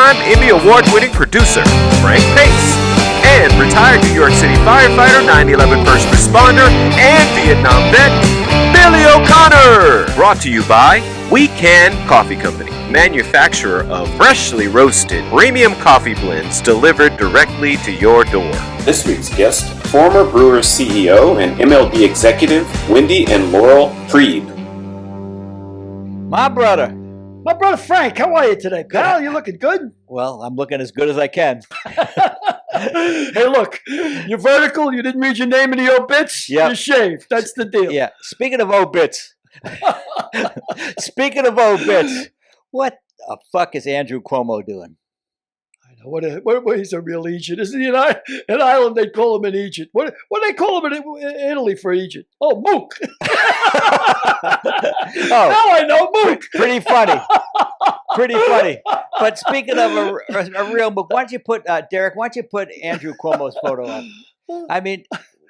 two-time Emmy Award-winning producer, Frank Pace, and retired New York City firefighter, 9/11 first responder, and Vietnam vet, Billy O'Connor. Brought to you by We Can Coffee Company, manufacturer of freshly roasted premium coffee blends delivered directly to your door. This week's guest, former Brewers CEO and MLB executive, Wendy and Laurel Prieb. My brother Frank, how are you today, pal? You looking good? Well, I'm looking as good as I can. Hey, look, you're vertical. You didn't read your name in the obits. Yep. You're shaved. That's the deal. Yeah. Speaking of obits. What the fuck is Andrew Cuomo doing? I know. What he's a real Egypt, isn't he? In Ireland, they call him an Egypt. What do they call him in Italy for Egypt? Oh, Mook. Oh, now I know, Mook. Pretty funny. But speaking of a real Mook, why don't you put, Derek, why don't you put Andrew Cuomo's photo up? I mean,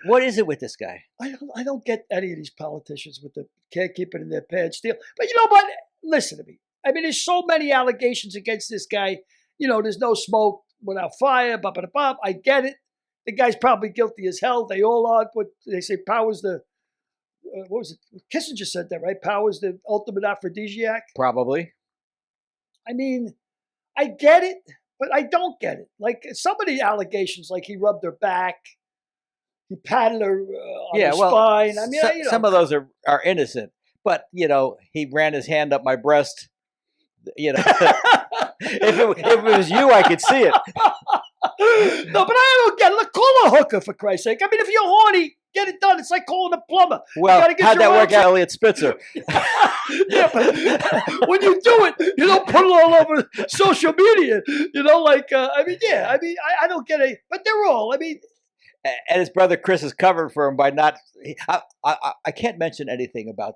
what is it with this guy? I don't get any of these politicians with the can't keep it in their pants deal. But you know what? Listen to me. I mean, there's so many allegations against this guy. You know, there's no smoke without fire. I get it. The guy's probably guilty as hell. They all are. But they say power's the what was it? Kissinger said that, right? Power's the ultimate aphrodisiac. Probably. I mean, I get it, but I don't get it. Like some of the allegations, like he rubbed her back, he patted her on her spine. I mean, some of those are innocent. But, you know, he ran his hand up my breast. You know, if it was you, I could see it. No, but I don't get it. Look, call a hooker, for Christ's sake. I mean, if you're horny, get it done. It's like calling a plumber. Well, how'd that work out, Elliot Spitzer? Yeah, but when you do it, you don't put it all over social media. You know, like, I don't get it. But they're all, I mean. And his brother Chris is covered for him by not. I can't mention anything about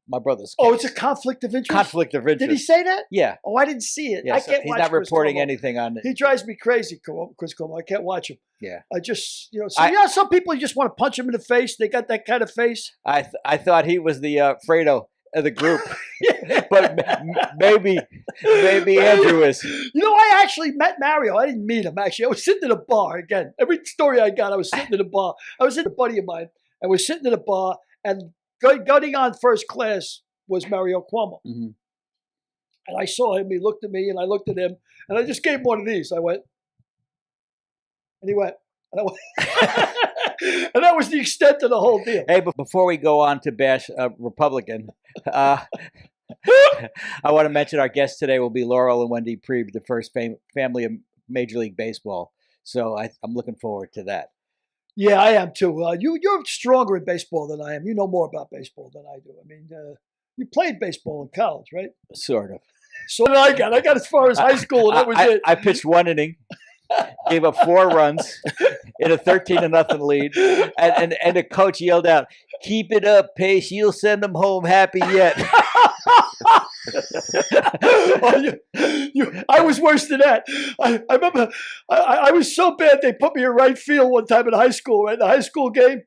my brother's case. Oh, it's a conflict of interest? Conflict of interest. Did he say that? Yeah. Oh, I didn't see it. Yeah, I so can't he's watch not Chris reporting Cuomo. anything on it. He drives me crazy, Chris Cuomo. I can't watch him. Yeah. I just, you know, some people you just want to punch him in the face. They got that kind of face. I thought he was the Fredo of the group. But maybe Andrew is. You know, I actually met Mario. I didn't meet him, actually. I was sitting in a bar. Again, every story I got, I was sitting in a bar. I was with a buddy of mine, and we're sitting in a bar, and getting on first class was Mario Cuomo. Mm-hmm. And I saw him. He looked at me, and I looked at him, and I just gave him one of these. I went, and he went, and I went. And that was the extent of the whole deal. Hey, but before we go on to bash Republican, I want to mention our guest today will be Laurel and Wendy Prieb, the first family of Major League Baseball. So I'm looking forward to that. Yeah, I am too. You're stronger in baseball than I am. You know more about baseball than I do. I mean, you played baseball in college, right? Sort of. So did I got. I got as far as high school, and that was it. I pitched one inning, gave up 4 runs in a 13-0 lead, and the coach yelled out, "Keep it up, Pace. You'll send them home happy yet." I was worse than that. I remember I was so bad they put me in right field one time in high school, right? The high school game.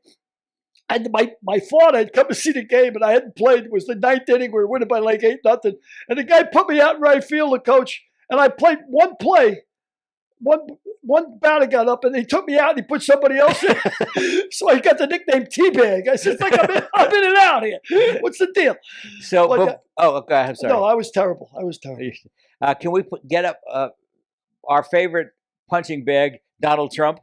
And my father had come to see the game, and I hadn't played. It was the 9th inning. We were winning by like 8-0. And the guy put me out in right field, the coach, and I played one play. One batter got up, and he took me out, and he put somebody else in. So I got the nickname Teabag. I said, it's like I'm in and out here. What's the deal? So, okay, I'm sorry. No, I was terrible. Can we get up our favorite punching bag, Donald Trump?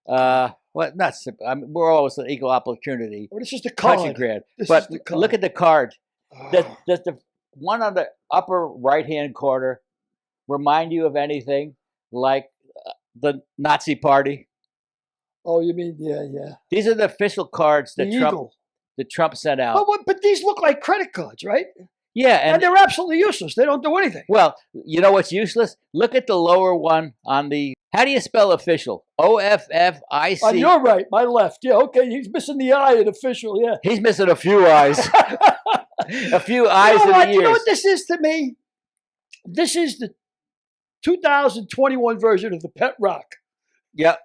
Well, not simple. I mean, we're always an equal opportunity. Well, this is the card. Punching grad. But look at the card. Does the one on the upper right-hand corner remind you of anything like the Nazi Party? Oh, you mean, yeah. These are the official cards that Trump sent out. But these look like credit cards, right? Yeah. And they're absolutely useless. They don't do anything. Well, you know what's useless? Look at the lower one on the... How do you spell official? OFFIC. On your right, my left. Yeah, okay. He's missing the I in official, yeah. He's missing a few eyes. A few eyes in the ears. You know what this is to me? This is the 2021 version of the pet rock. Yep.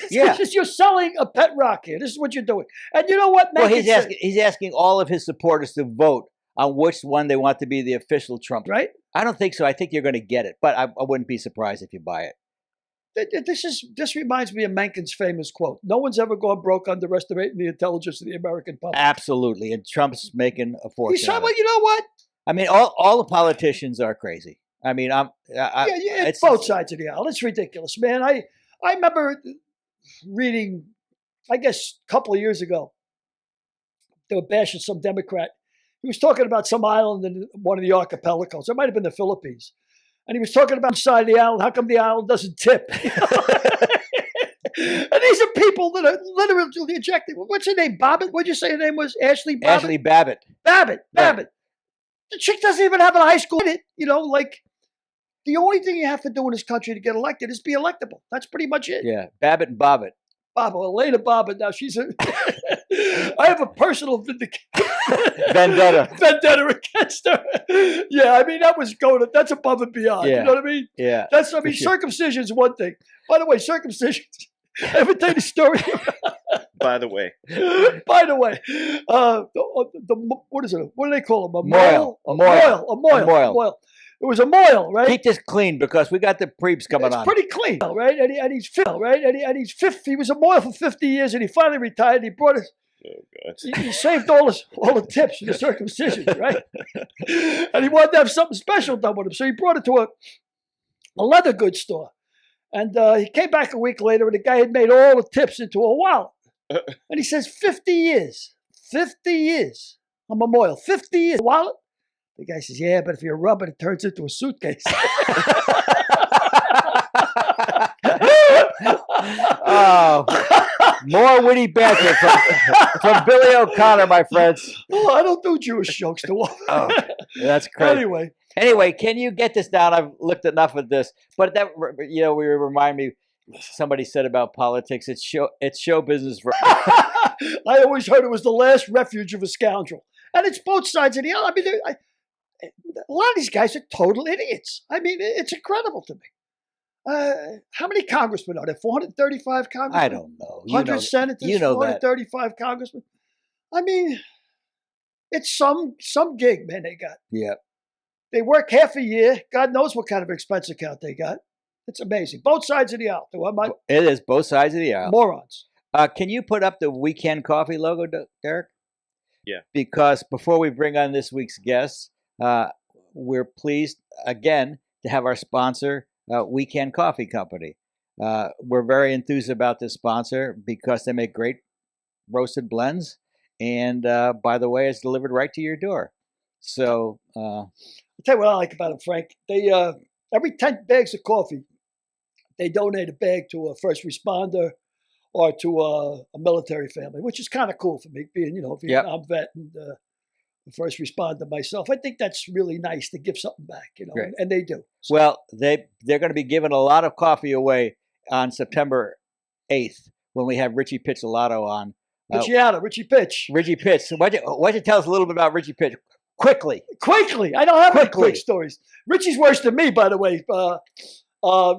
Yeah. You're selling a pet rock here. This is what you're doing. And you know what? Well, he's asking all of his supporters to vote on which one they want to be the official Trump. Right? I don't think so. I think you're going to get it, but I wouldn't be surprised if you buy it. This reminds me of Menken's famous quote: "No one's ever gone broke underestimating the intelligence of the American public." Absolutely, and Trump's making a fortune. He's trying, well, you know what? I mean, all the politicians are crazy. I mean, It's both sides of the aisle. It's ridiculous, man. I remember reading, I guess, a couple of years ago, they were bashing some Democrat. He was talking about some island in one of the archipelagos. It might have been the Philippines. And he was talking about the side of the island. How come the island doesn't tip? And these are people that are literally ejected. What's her name? Babbitt? What'd you say her name was? Ashley Babbitt? Ashley Babbitt. Babbitt. Right. The chick doesn't even have a high school in it. Like, the only thing you have to do in this country to get elected is be electable. That's pretty much it. Yeah, Babbitt and Bobbitt. Elena Bobbitt. Now she's a. I have a personal vendetta against her. Yeah, I mean that's above and beyond. Yeah. You know what I mean? Yeah. Circumcision is one thing. By the way, circumcision. I ever tell you the story? By the way, what is it? What do they call them? A moil. It was a moil, right? Keep this clean because we got the Priebs coming on. It's pretty clean, right? And he's fit, right? And he's 50. He was a moil for 50 years, and he finally retired. He brought his. Oh, he saved all the tips for the circumcision, right? And he wanted to have something special done with him, so he brought it to a leather goods store. And he came back a week later, and the guy had made all the tips into a wallet. And he says, 50 years. I'm a moil. 50 years. Wallet? The guy says, yeah, but if you rub it, it turns into a suitcase. Oh, more witty banter from Billy O'Connor, my friends. Oh, I don't do Jewish jokes too often. Oh, that's crazy. Anyway, can you get this down? I've looked enough at this, but that we remind me. Somebody said about politics, it's show business. I always heard it was the last refuge of a scoundrel, and it's both sides of the aisle. I mean, a lot of these guys are total idiots. I mean, it's incredible to me. How many congressmen are there? 435 congressmen? I don't know. 100 senators? 435 congressmen? I mean, it's some gig, man, they got. Yeah. They work half a year. God knows what kind of expense account they got. It's amazing. Both sides of the aisle. It is both sides of the aisle. Morons. Can you put up the Weekend Coffee logo, Derek? Yeah. Because before we bring on this week's guests, we're pleased again to have our sponsor, Weekend Coffee Company. We're very enthused about this sponsor because they make great roasted blends, and by the way, it's delivered right to your door. So I'll tell you what I like about them, Frank. They every 10 bags of coffee, they donate a bag to a first responder or to a military family, which is kind of cool for me, being a Vietnam vet and a first responder myself. I think that's really nice to give something back, and they do. So. Well, they're going to be giving a lot of coffee away on September 8th when we have Richie Pizzolato on. Richie Pitch. Richie Pitch. So why don't you tell us a little bit about Richie Pitch? Quickly. I don't have any quick stories. Richie's worse than me, by the way.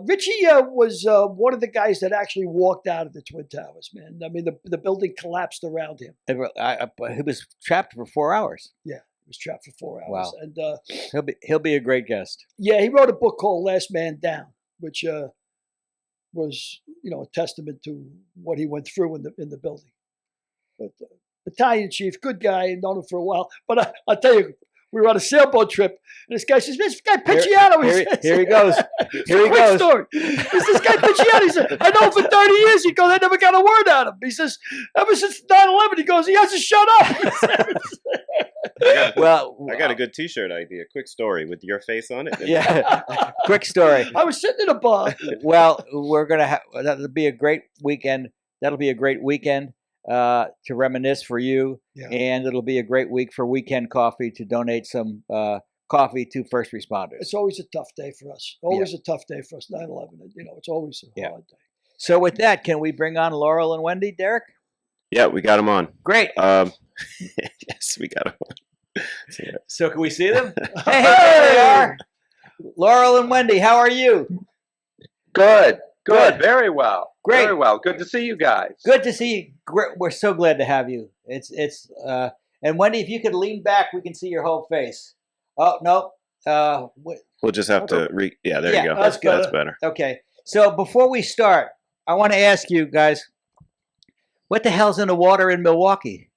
Richie was one of the guys that actually walked out of the Twin Towers, man. I mean, the building collapsed around him. He was trapped for 4 hours. Yeah, he was trapped for 4 hours. Wow. And he'll be a great guest. Yeah, he wrote a book called Last Man Down, which was a testament to what he went through in the building. But battalion chief, good guy, known him for a while. But I'll tell you, we were on a sailboat trip, and this guy says, "This guy Picciano." Here he goes. Here he goes. Story. He says, "This guy Picciano." He said, "I know him for 30 years." He goes, "I never got a word out of him." He says, "Ever since 9/11," he goes, "He hasn't shut up." I got a good T-shirt idea. Quick story with your face on it. Yeah, quick story. I was sitting in a bar. Well, we're gonna have that'll be a great weekend. That'll be a great weekend to reminisce for you, and it'll be a great week for Weekend Coffee to donate some coffee to first responders. It's always a tough day for us. Always a tough day for us. 9/11. It's always a hard day. So with that, can we bring on Laurel and Wendy, Derek? Yeah, we got them on. Great. Yes, we got them on. So can we see them? Hey, there they are. Laurel and Wendy, how are you? Good. Very well. Great. Very well. Good to see you guys. Good to see you. We're so glad to have you. It's And Wendy, if you could lean back, we can see your whole face. Oh, no. We'll just have to yeah, there you go. That's good. That's better. Okay. So before we start, I want to ask you guys, what the hell's in the water in Milwaukee?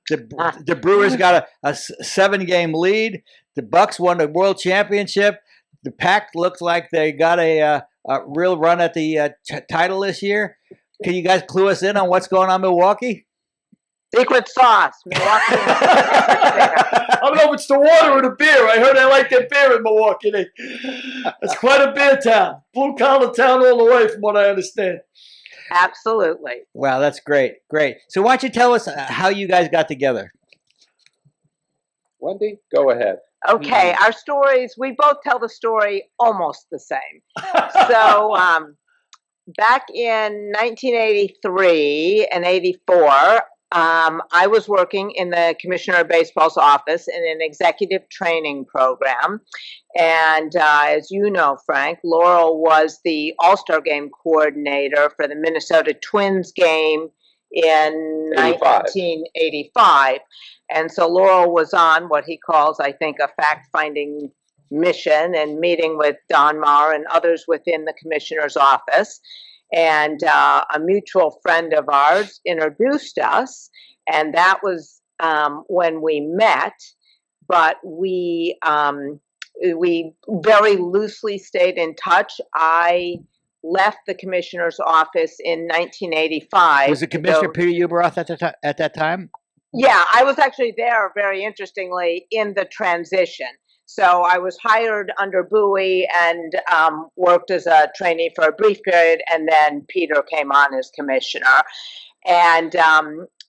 The Brewers got a 7-game lead. The Bucks won the World Championship. The Pack looks like they got a real run at the title this year. Can you guys clue us in on what's going on in Milwaukee? Secret sauce, Milwaukee. I don't know if it's the water or the beer. I heard I like their beer in Milwaukee. It's quite a beer town. Blue collar town all the way, from what I understand. Absolutely. Wow, that's great. Great. So why don't you tell us how you guys got together? Wendy, go ahead. Okay, our stories, we both tell the story almost the same. So back in 1983 and 84, I was working in the Commissioner of Baseball's office in an executive training program. And as you know, Frank, Laurel was the All-Star Game coordinator for the Minnesota Twins game in 1985. And so Laurel was on what he calls, I think, a fact-finding mission and meeting with Don Marr and others within the commissioner's office. And a mutual friend of ours introduced us, and that was when we met. But we very loosely stayed in touch. I left the commissioner's office in 1985. Was it Commissioner Peter Uberoth at that time? Yeah, I was actually there, very interestingly, in the transition. So I was hired under Bowie and worked as a trainee for a brief period, and then Peter came on as commissioner. And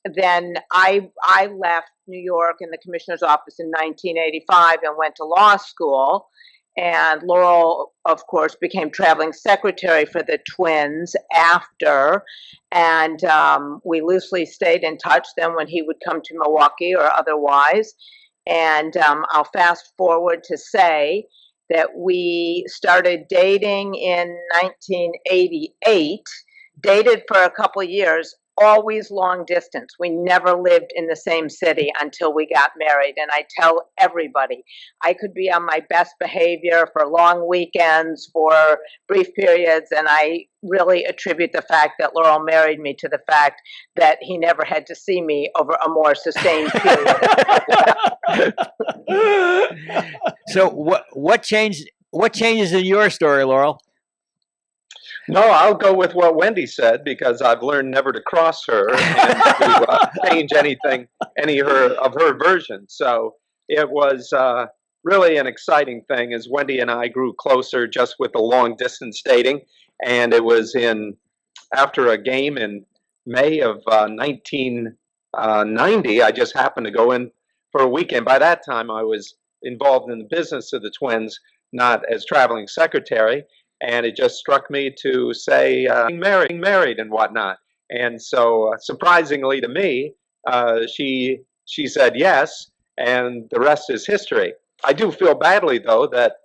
then I left New York in the commissioner's office in 1985 and went to law school. And Laurel, of course, became traveling secretary for the Twins after. And we loosely stayed in touch then when he would come to Milwaukee or otherwise. And I'll fast forward to say that we started dating in 1988, dated for a couple of years, always long distance. We never lived in the same city until we got married. And I tell everybody, I could be on my best behavior for long weekends, for brief periods, and I really attribute the fact that Laurel married me to the fact that he never had to see me over a more sustained period. So what changed? What changes in your story, Laurel? No, I'll go with what Wendy said, because I've learned never to cross her and to change any of her version. So it was really an exciting thing as Wendy and I grew closer just with the long distance dating. And it was after a game in May of 1990, I just happened to go in for a weekend. By that time, I was involved in the business of the Twins, not as traveling secretary. And it just struck me to say, being married and whatnot. And so, surprisingly to me, she said yes, and the rest is history. I do feel badly, though, that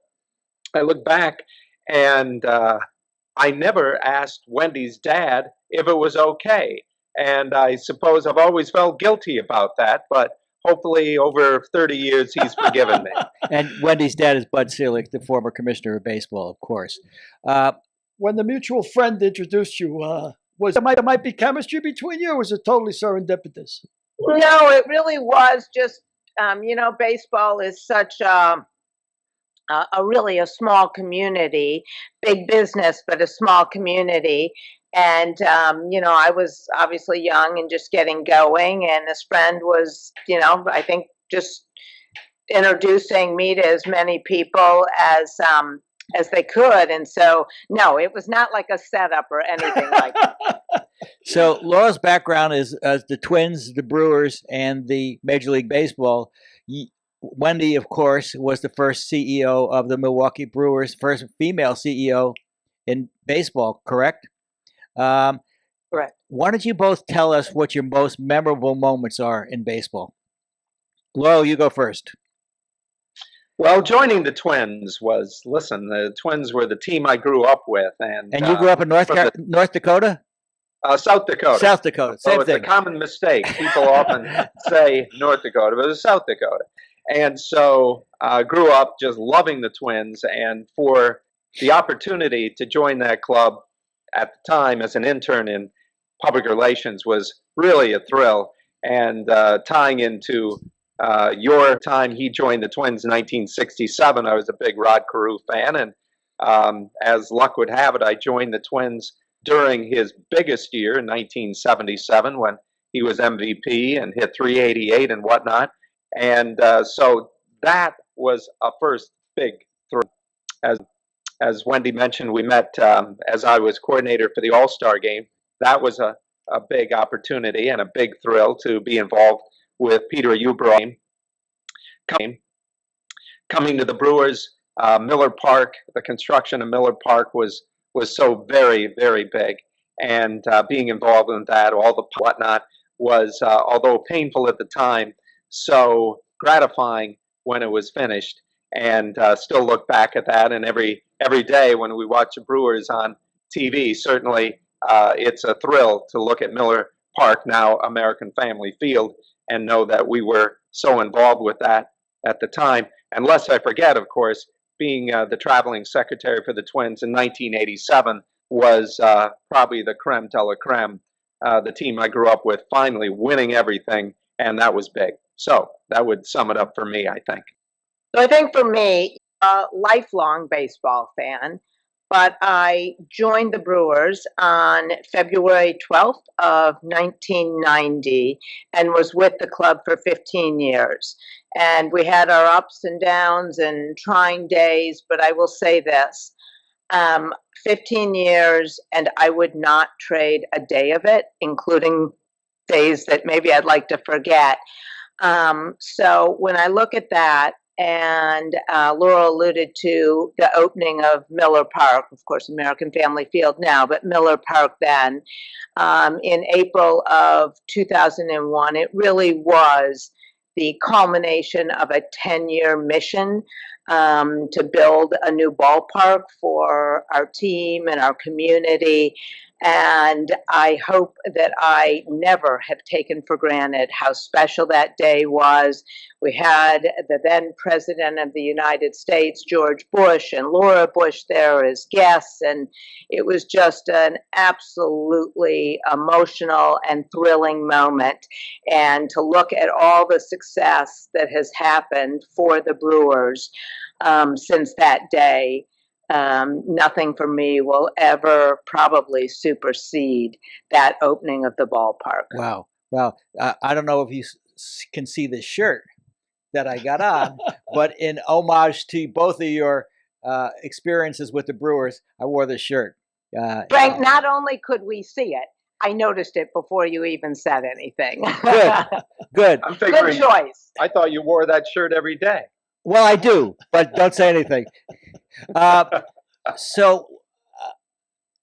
I look back and I never asked Wendy's dad if it was okay. And I suppose I've always felt guilty about that, but hopefully over 30 years he's forgiven me. And Wendy's dad is Bud Selig, the former commissioner of baseball, of course. When the mutual friend introduced you, was there might be chemistry between you, or was it totally serendipitous? No, it really was just, baseball is such really a small community, big business, but a small community. And, I was obviously young and just getting going. And this friend was, I think just introducing me to as many people as they could. And so, no, it was not like a setup or anything like that. So Laura's background is the Twins, the Brewers, and the Major League Baseball. Wendy, of course, was the first CEO of the Milwaukee Brewers, first female CEO in baseball, correct? Correct. Why don't you both tell us what your most memorable moments are in baseball? Laurel, you go first. Well, joining the Twins the Twins were the team I grew up with. And you grew up in North Dakota? South Dakota. South Dakota, So same it's thing. a common mistake. People often say North Dakota, but it's South Dakota. And so grew up just loving the Twins, and for the opportunity to join that club at the time as an intern in public relations was really a thrill. And tying into your time, he joined the Twins in 1967. I was a big Rod Carew fan, and as luck would have it, I joined the Twins during his biggest year in 1977 when he was MVP and hit 388 and whatnot. And so that was a first big thrill. As Wendy mentioned, we met as I was coordinator for the All-Star game. That was a big opportunity and a big thrill to be involved with Peter Ubro. Coming to the Brewers, Miller Park, the construction of Miller Park was so very, very big. And being involved in that, all the whatnot, was, although painful at the time, so gratifying when it was finished. And still look back at that. And every day when we watch the Brewers on TV, certainly it's a thrill to look at Miller Park, now American Family Field, and know that we were so involved with that at the time. And lest I forget, of course, being the traveling secretary for the Twins in 1987 was probably the creme de la creme. The team I grew up with finally winning everything, and that was big. So that would sum it up for me, I think. So I think for me, a lifelong baseball fan, but I joined the Brewers on February 12th of 1990 and was with the club for 15 years. And we had our ups and downs and trying days, but I will say this, 15 years, and I would not trade a day of it, including days that maybe I'd like to forget. So when I look at that, and Laurel alluded to the opening of Miller Park, of course, American Family Field now, but Miller Park then, in April of 2001, it really was the culmination of a 10-year mission to build a new ballpark for our team and our community. And I hope that I never have taken for granted how special that day was. We had the then President of the United States, George Bush, and Laura Bush there as guests. And it was just an absolutely emotional and thrilling moment. And to look at all the success that has happened for the Brewers since that day, nothing for me will ever probably supersede that opening of the ballpark. Wow. Wow. I don't know if you can see the shirt that I got on, but in homage to both of your experiences with the Brewers, I wore this shirt. Frank, not only could we see it, I noticed it before you even said anything. Good. I'm figuring, Good choice. I thought you wore that shirt every day. Well, I do, but don't say anything. So,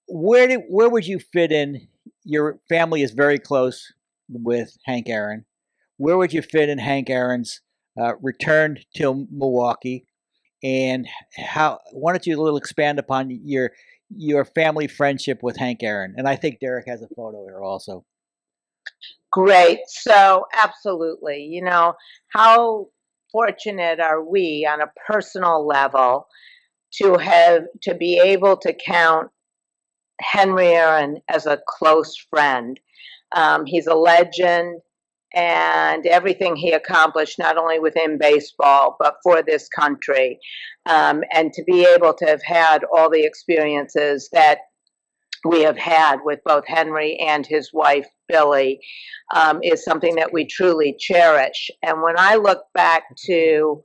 where would you fit in? Your family is very close with Hank Aaron. Where would you fit in Hank Aaron's return to Milwaukee, and how? Why don't you a little expand upon your family friendship with Hank Aaron? And I think Derek has a photo here also. Great. So, absolutely. You know, how fortunate are we on a personal level to be able to count Henry Aaron as a close friend. He's a legend, and everything he accomplished, not only within baseball, but for this country. And to be able to have had all the experiences that we have had with both Henry and his wife, Billy, is something that we truly cherish. And when I look back to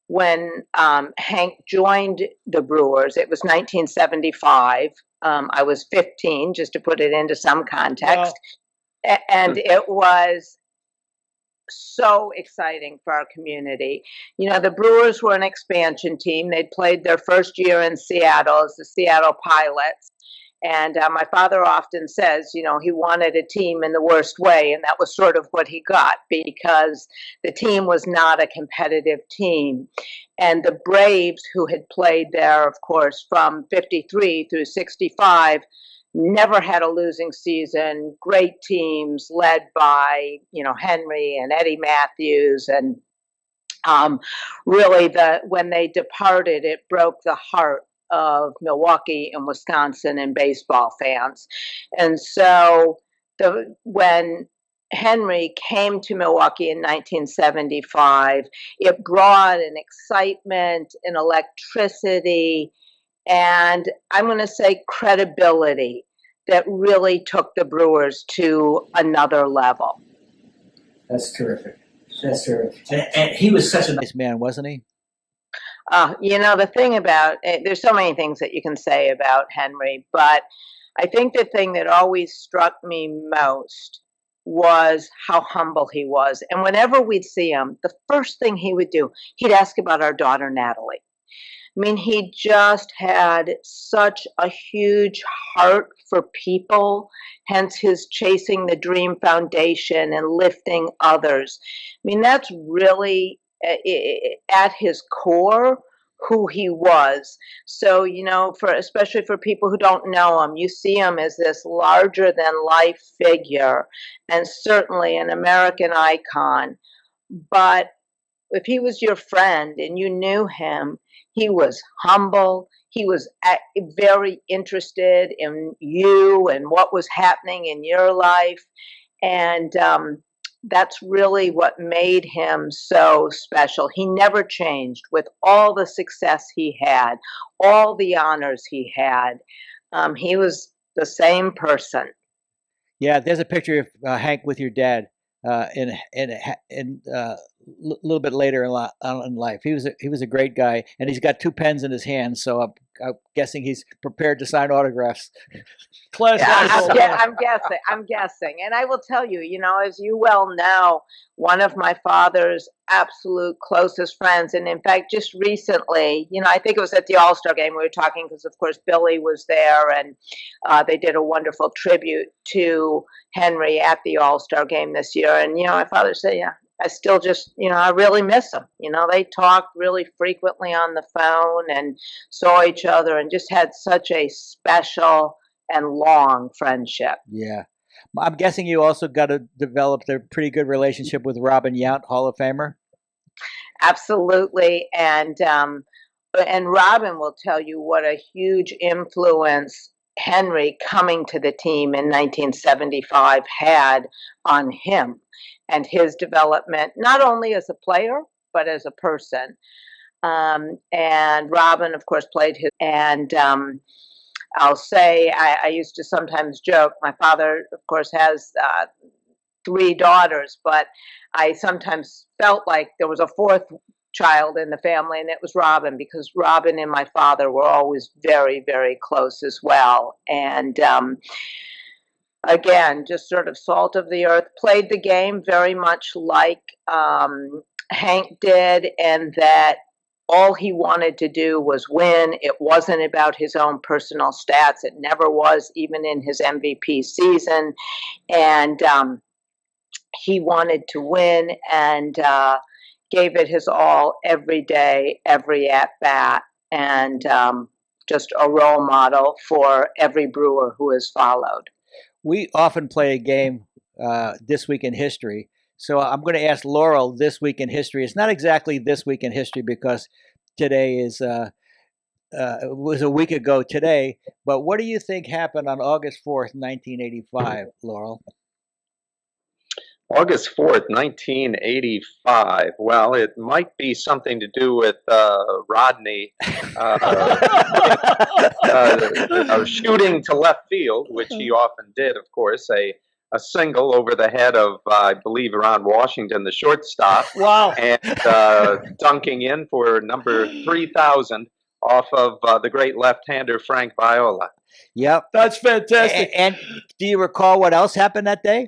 when Hank joined the Brewers, it was 1975. I was 15, just to put it into some context. Wow. And it was so exciting for our community. You know, the Brewers were an expansion team. They'd played their first year in Seattle as the Seattle Pilots. And my father often says, you know, he wanted a team in the worst way, and that was sort of what he got, because the team was not a competitive team. And the Braves, who had played there, of course, from 53 through 65, never had a losing season, great teams led by, Henry and Eddie Matthews. And really, when they departed, it broke the heart of Milwaukee and Wisconsin and baseball fans. And so when Henry came to Milwaukee in 1975, it brought an excitement, an electricity, and I'm going to say credibility that really took the Brewers to another level. That's terrific. That's terrific. And he was such a Nice man, wasn't he? The thing about there's so many things that you can say about Henry, but I think the thing that always struck me most was how humble he was. And whenever we'd see him, the first thing he would do, he'd ask about our daughter, Natalie. I mean, he just had such a huge heart for people, hence his Chasing the Dream Foundation and lifting others. I mean, that's really at his core who he was. So, especially for people who don't know him, you see him as this larger than life figure and certainly an American icon. But if he was your friend and you knew him, he was humble. He was very interested in you and what was happening in your life. And that's really what made him so special. He never changed with all the success he had, all the honors he had. He was the same person. Yeah, there's a picture of Hank with your dad in little bit later in life. He was a great guy, and he's got two pens in his hands. So I'm guessing he's prepared to sign autographs. I'm guessing, and I will tell you, as you well know, one of my father's absolute closest friends, and in fact, just recently, I think it was at the All-Star game we were talking, because of course Billy was there, and they did a wonderful tribute to Henry at the All-Star game this year. And my father said, yeah, I still just, I really miss them. They talked really frequently on the phone and saw each other and just had such a special and long friendship. Yeah. I'm guessing you also got to develop a pretty good relationship with Robin Yount, Hall of Famer. Absolutely. And Robin will tell you what a huge influence Henry coming to the team in 1975 had on him and his development, not only as a player, but as a person. And Robin, of course, played his, and I'll say, I used to sometimes joke, my father, of course, has 3 daughters, but I sometimes felt like there was a 4th child in the family, and it was Robin, because Robin and my father were always very, very close as well. And again, just sort of salt of the earth, played the game very much like Hank did, and that all he wanted to do was win. It wasn't about his own personal stats. It never was, even in his MVP season. And he wanted to win and gave it his all every day, every at-bat, and just a role model for every Brewer who has followed. We often play a game, This Week in History. So I'm going to ask Laurel, This Week in History. It's not exactly This Week in History because today is it was a week ago today. But what do you think happened on August 4th, 1985, Laurel? August 4th, 1985. Well, it might be something to do with Rodney shooting to left field, which he often did, of course, a single over the head of, I believe, Ron Washington, the shortstop. Wow. And dunking in for number 3,000 off of the great left-hander Frank Viola. Yep. That's fantastic. And do you recall what else happened that day?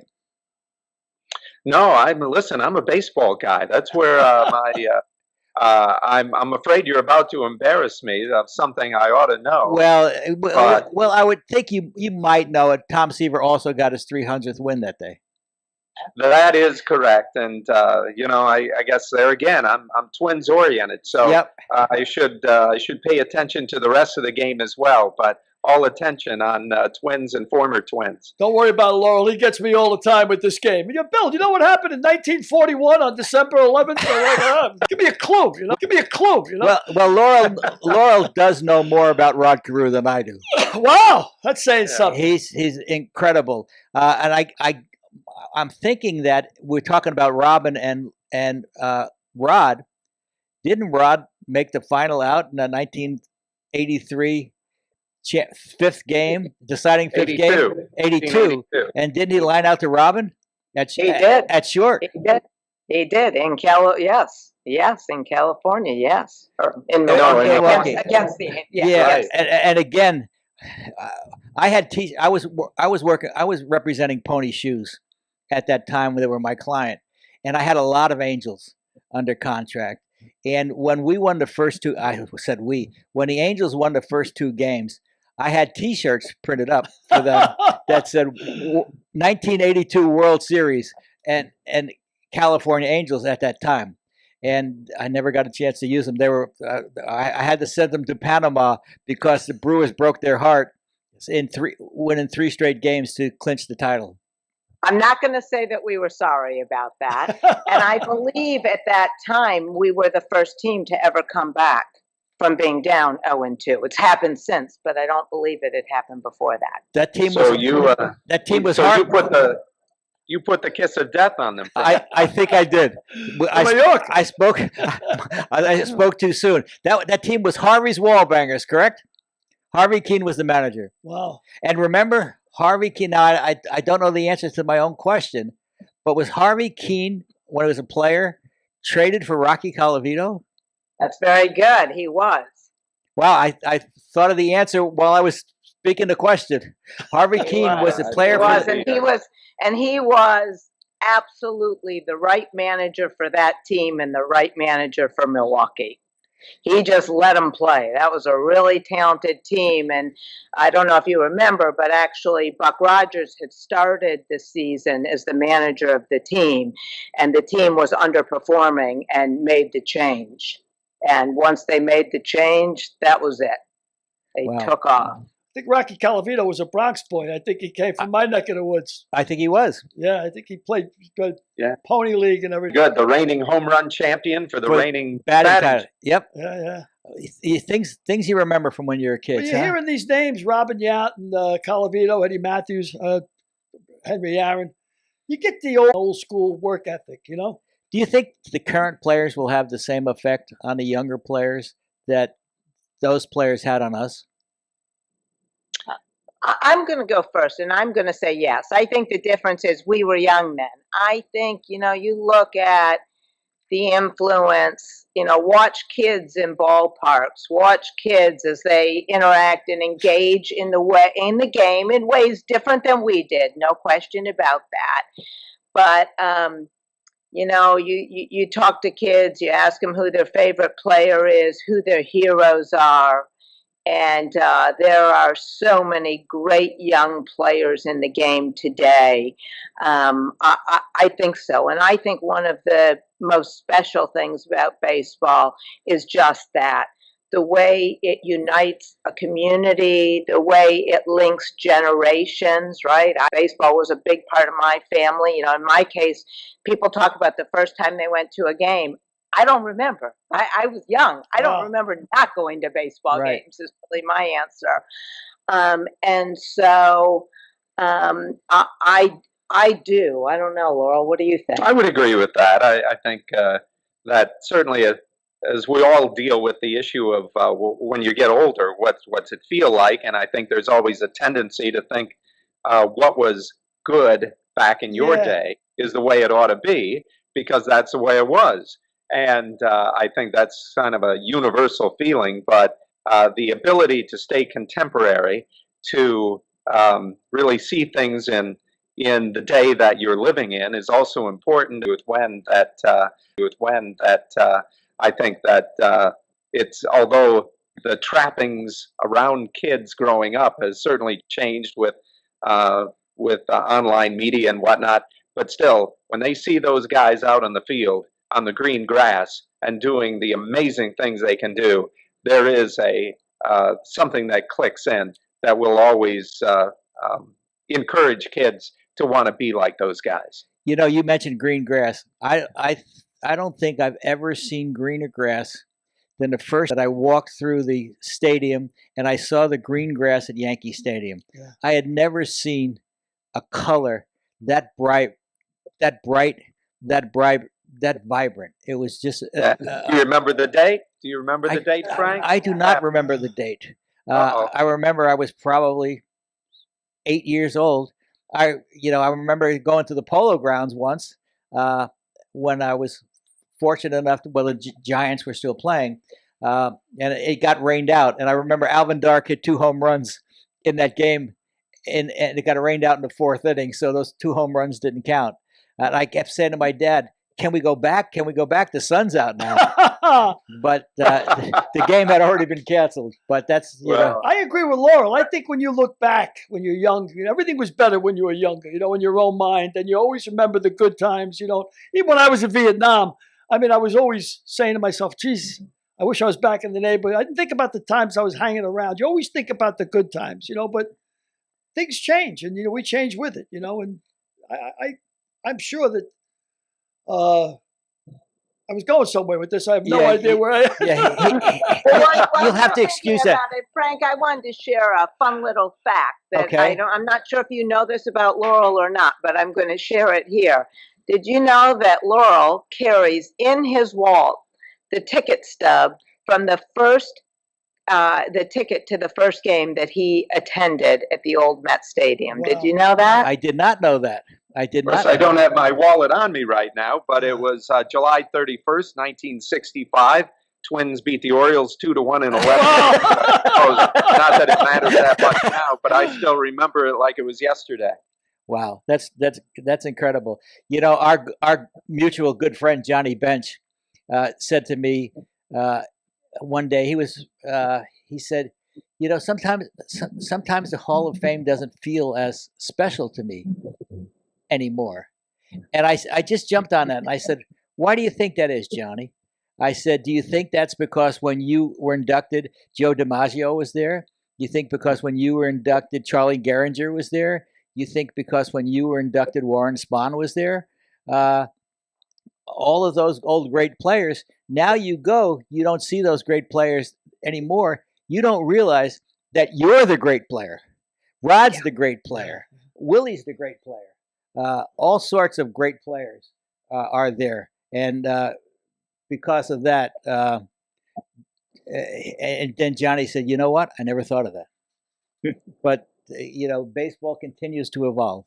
No, I'm a baseball guy. That's where I'm afraid you're about to embarrass me of something I ought to know. Well, I would think you might know it. Tom Seaver also got his 300th win that day. That is correct, and I guess there again, I'm Twins oriented, so yep. I should pay attention to the rest of the game as well. But all attention on Twins and former Twins. Don't worry about it, Laurel. He gets me all the time with this game. Bill, you know what happened in 1941 on December 11th? Give me a clue. Give me a clue. Well, Laurel does know more about Rod Carew than I do. Wow, that's saying something. He's incredible, and I'm thinking that we're talking about Robin and Rod. Didn't Rod make the final out in the 1983 fifth game, deciding fifth 82. game? 82. And didn't he line out to Robin? He did. At short. He did. In in California, yes. Or in Milwaukee. Against the Right. And again, I was representing Pony Shoes at that time. They were my client, and I had a lot of Angels under contract. And when we won the first two, when the Angels won the first two games, I had T-shirts printed up for them that said 1982 World Series and California Angels at that time. And I never got a chance to use them. They were I had to send them to Panama because the Brewers broke their heart winning 3 straight games to clinch the title. I'm not going to say that we were sorry about that. And I believe at that time we were the first team to ever come back from being down 0-2. It's happened since, but I don't believe it had happened before that. That team was so hard. You put the kiss of death on them. I think I did. I spoke too soon. That team was Harvey's Wallbangers, correct? Harvey Keene was the manager. Wow. And remember, Harvey Keene, now I don't know the answer to my own question, but was Harvey Keene, when he was a player, traded for Rocky Colavito? That's very good. He was. Wow, I thought of the answer while I was speaking the question. Harvey Keene was the player. He was absolutely the right manager for that team and the right manager for Milwaukee. He just let them play. That was a really talented team. And I don't know if you remember, but actually Buck Rogers had started the season as the manager of the team. And the team was underperforming and made the change. And once they made the change, that was it. They took off. I think Rocky Colavito was a Bronx boy. I think he came from my neck of the woods. I think he was. Yeah, I think he played Pony League and everything. Good. The reigning home run champion for the reigning batting title. Yep. Yeah. Things you remember from when you were a kid. Well, you're hearing these names, Robin Yount and Colavito, Eddie Matthews, Henry Aaron. You get the old school work ethic, Do you think the current players will have the same effect on the younger players that those players had on us? I'm going to go first, and I'm going to say yes. I think the difference is we were young then. I think, you look at the influence, watch kids in ballparks, watch kids as they interact and engage in the game in ways different than we did. No question about that. But, you talk to kids, you ask them who their favorite player is, who their heroes are. And there are so many great young players in the game today. I think so. And I think one of the most special things about baseball is just that. The way it unites a community, the way it links generations, right? Baseball was a big part of my family. In my case, people talk about the first time they went to a game. I don't remember. I was young. I don't remember not going to baseball games is really my answer. And so I do. I don't know, Laurel. What do you think? I would agree with that. I think that certainly as we all deal with the issue of when you get older, what's it feel like? And I think there's always a tendency to think what was good back in your day is the way it ought to be because that's the way it was. And I think that's kind of a universal feeling, but the ability to stay contemporary, to really see things in the day that you're living in is also important. With when that I think that it's, although the trappings around kids growing up has certainly changed with online media and whatnot, but still, when they see those guys out on the field, on the green grass and doing the amazing things they can do, there is something that clicks in that will always encourage kids to want to be like those guys. You know, you mentioned green grass. I don't think I've ever seen greener grass than the first that I walked through the stadium and I saw the green grass at Yankee Stadium. Yeah. I had never seen a color that bright, that vibrant. It was just. Do you remember the date? Do you remember the date, Frank? I do not remember the date. I remember I was probably 8 years old. I remember going to the Polo Grounds once when I was fortunate enough to, well, the Giants were still playing, and it got rained out. And I remember Alvin Dark hit 2 home runs in that game, and it got rained out in the 4th inning, so those 2 home runs didn't count. And I kept saying to my dad, "Can we go back? Can we go back? The sun's out now." But the game had already been canceled. But that's, you know. I agree with Laurel. I think when you look back, when you're young, everything was better when you were younger, in your own mind. And you always remember the good times, Even when I was in Vietnam, I mean, I was always saying to myself, geez, I wish I was back in the neighborhood. I didn't think about the times I was hanging around. You always think about the good times, but things change. And, we change with it, and I'm sure that I was going somewhere with this. I have no idea where I am. You'll have to excuse that. Frank, I wanted to share a fun little fact that I'm not sure if you know this about Laurel or not, but I'm going to share it here. Did you know that Laurel carries in his wallet the ticket stub from the ticket to the first game that he attended at the old Met Stadium? Wow. Did you know that? I did not know that. I did not. I don't have my wallet on me right now, but it was July 31st, 1965. Twins beat the Orioles 2-1 in 11. Not that it matters that much now, but I still remember it like it was yesterday. Wow, that's incredible. Our mutual good friend Johnny Bench said to me one day, he said, sometimes the Hall of Fame doesn't feel as special to me anymore. And I just jumped on that and I said, why do you think that is, Johnny? I said, do you think that's because when you were inducted, Joe DiMaggio was there? You think because when you were inducted, Charlie Gehringer was there? You think because when you were inducted, Warren Spahn was there? All of those old great players. Now you go, you don't see those great players anymore. You don't realize that you're the great player. Rod's the great player. Willie's the great player. All sorts of great players are there. And because of that, and then Johnny said, you know what? I never thought of that. But, baseball continues to evolve.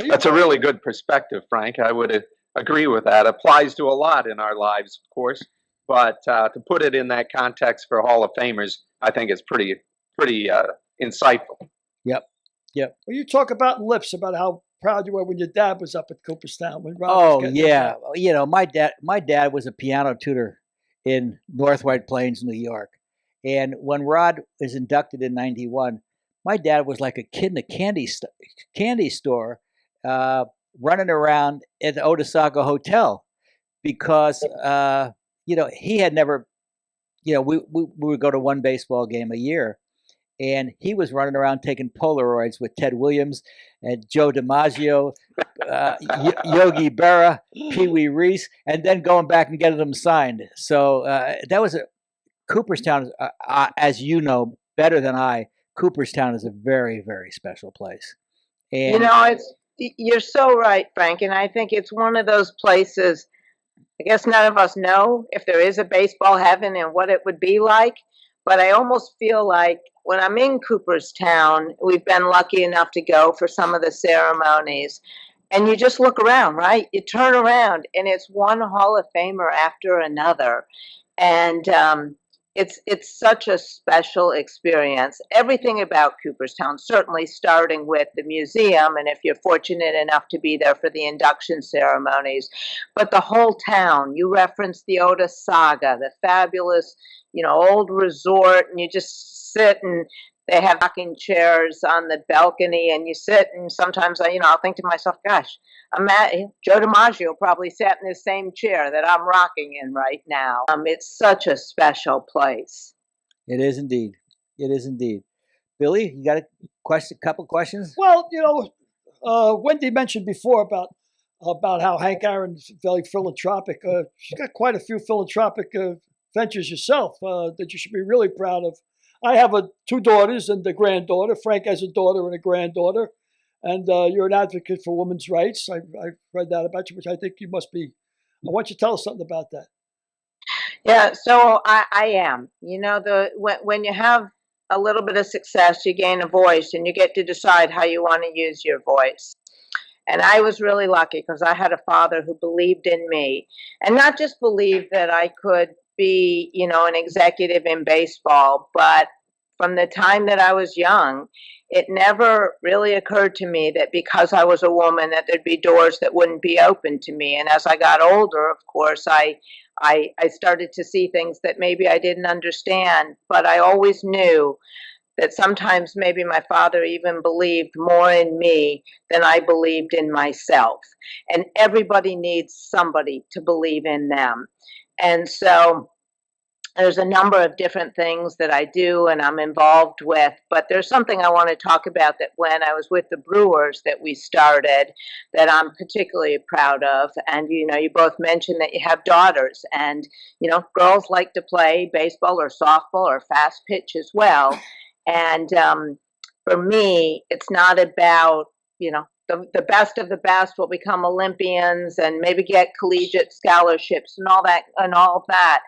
That's a really good perspective, Frank. I would agree with that. Applies to a lot in our lives, of course. But to put it in that context for Hall of Famers, I think it's pretty insightful. Yep. Well, you talk about lips about how proud you were when your dad was up at Cooperstown. When Rod was yeah. My dad was a piano tutor in North White Plains, New York. And when Rod was inducted in '91, my dad was like a kid in a candy store running around at the Otisaka Hotel because, he had never, we would go to one baseball game a year. And he was running around taking Polaroids with Ted Williams and Joe DiMaggio, Yogi Berra, Pee Wee Reese, and then going back and getting them signed. So that was Cooperstown, as you know better than I, Cooperstown is a very, very special place. And you're so right, Frank. And I think it's one of those places, I guess none of us know if there is a baseball heaven and what it would be like. But I almost feel like when I'm in Cooperstown, we've been lucky enough to go for some of the ceremonies. And you just look around, right? You turn around and it's one Hall of Famer after another. And it's such a special experience. Everything about Cooperstown, certainly starting with the museum, and if you're fortunate enough to be there for the induction ceremonies, but the whole town. You referenced the Otis Saga, the fabulous, old resort, and you just sit and they have rocking chairs on the balcony, and you sit, and sometimes I'll think to myself, gosh, Joe DiMaggio probably sat in the same chair that I'm rocking in right now. It's such a special place. It is indeed. It is indeed. Billy, you got a couple questions? Well, Wendy mentioned before about how Hank Aaron's very philanthropic. She's got quite a few philanthropic ventures yourself that you should be really proud of. I have two daughters and a granddaughter. Frank has a daughter and a granddaughter. And you're an advocate for women's rights. I've read that about you, which I think you must be. I want you to tell us something about that. Yeah, so I am. When you have a little bit of success, you gain a voice and you get to decide how you want to use your voice. And I was really lucky because I had a father who believed in me, and not just believed that I could be, an executive in baseball, but from the time that I was young, it never really occurred to me that because I was a woman that there'd be doors that wouldn't be open to me. And as I got older, of course, I started to see things that maybe I didn't understand, but I always knew that sometimes maybe my father even believed more in me than I believed in myself. And everybody needs somebody to believe in them. And so there's a number of different things that I do and I'm involved with, but there's something I want to talk about that when I was with the Brewers that we started that I'm particularly proud of. And, you both mentioned that you have daughters and, girls like to play baseball or softball or fast pitch as well. And for me, it's not about, the best of the best will become Olympians and maybe get collegiate scholarships and all that.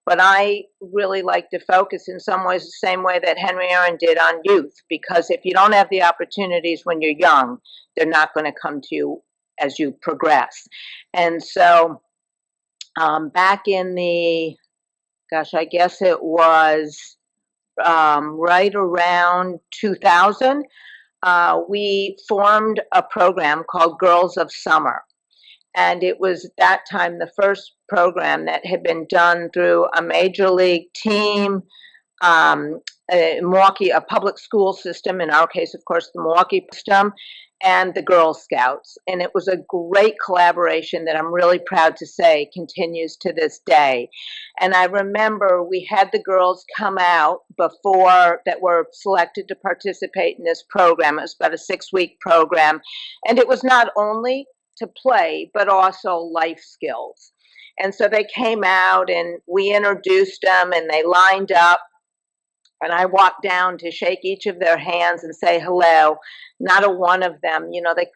But I really like to focus in some ways the same way that Henry Aaron did on youth, because if you don't have the opportunities when you're young, they're not going to come to you as you progress. And so back in I guess it was right around 2000, we formed a program called Girls of Summer. And it was at that time the first program that had been done through a major league team, Milwaukee, a public school system, in our case, of course, the Milwaukee system, and the Girl Scouts. And it was a great collaboration that I'm really proud to say continues to this day. And I remember we had the girls come out before that were selected to participate in this program. It was about a 6-week program. And it was not only to play, but also life skills. And so they came out and we introduced them and they lined up. And I walked down to shake each of their hands and say hello. Not a one of them,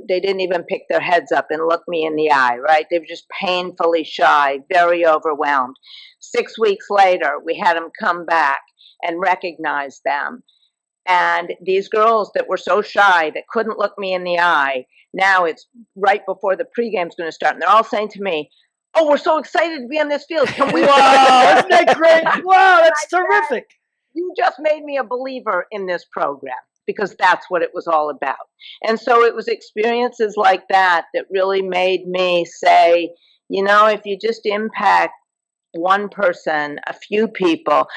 they didn't even pick their heads up and look me in the eye, right? They were just painfully shy, very overwhelmed. 6 weeks later, we had them come back and recognize them. And these girls that were so shy that couldn't look me in the eye, now it's right before the pregame's going to start. And they're all saying to me, "Oh, we're so excited to be on this field. Can we?" Wow, isn't that great? Wow, that's terrific. You just made me a believer in this program because that's what it was all about. And so it was experiences like that that really made me say, if you just impact one person, a few people,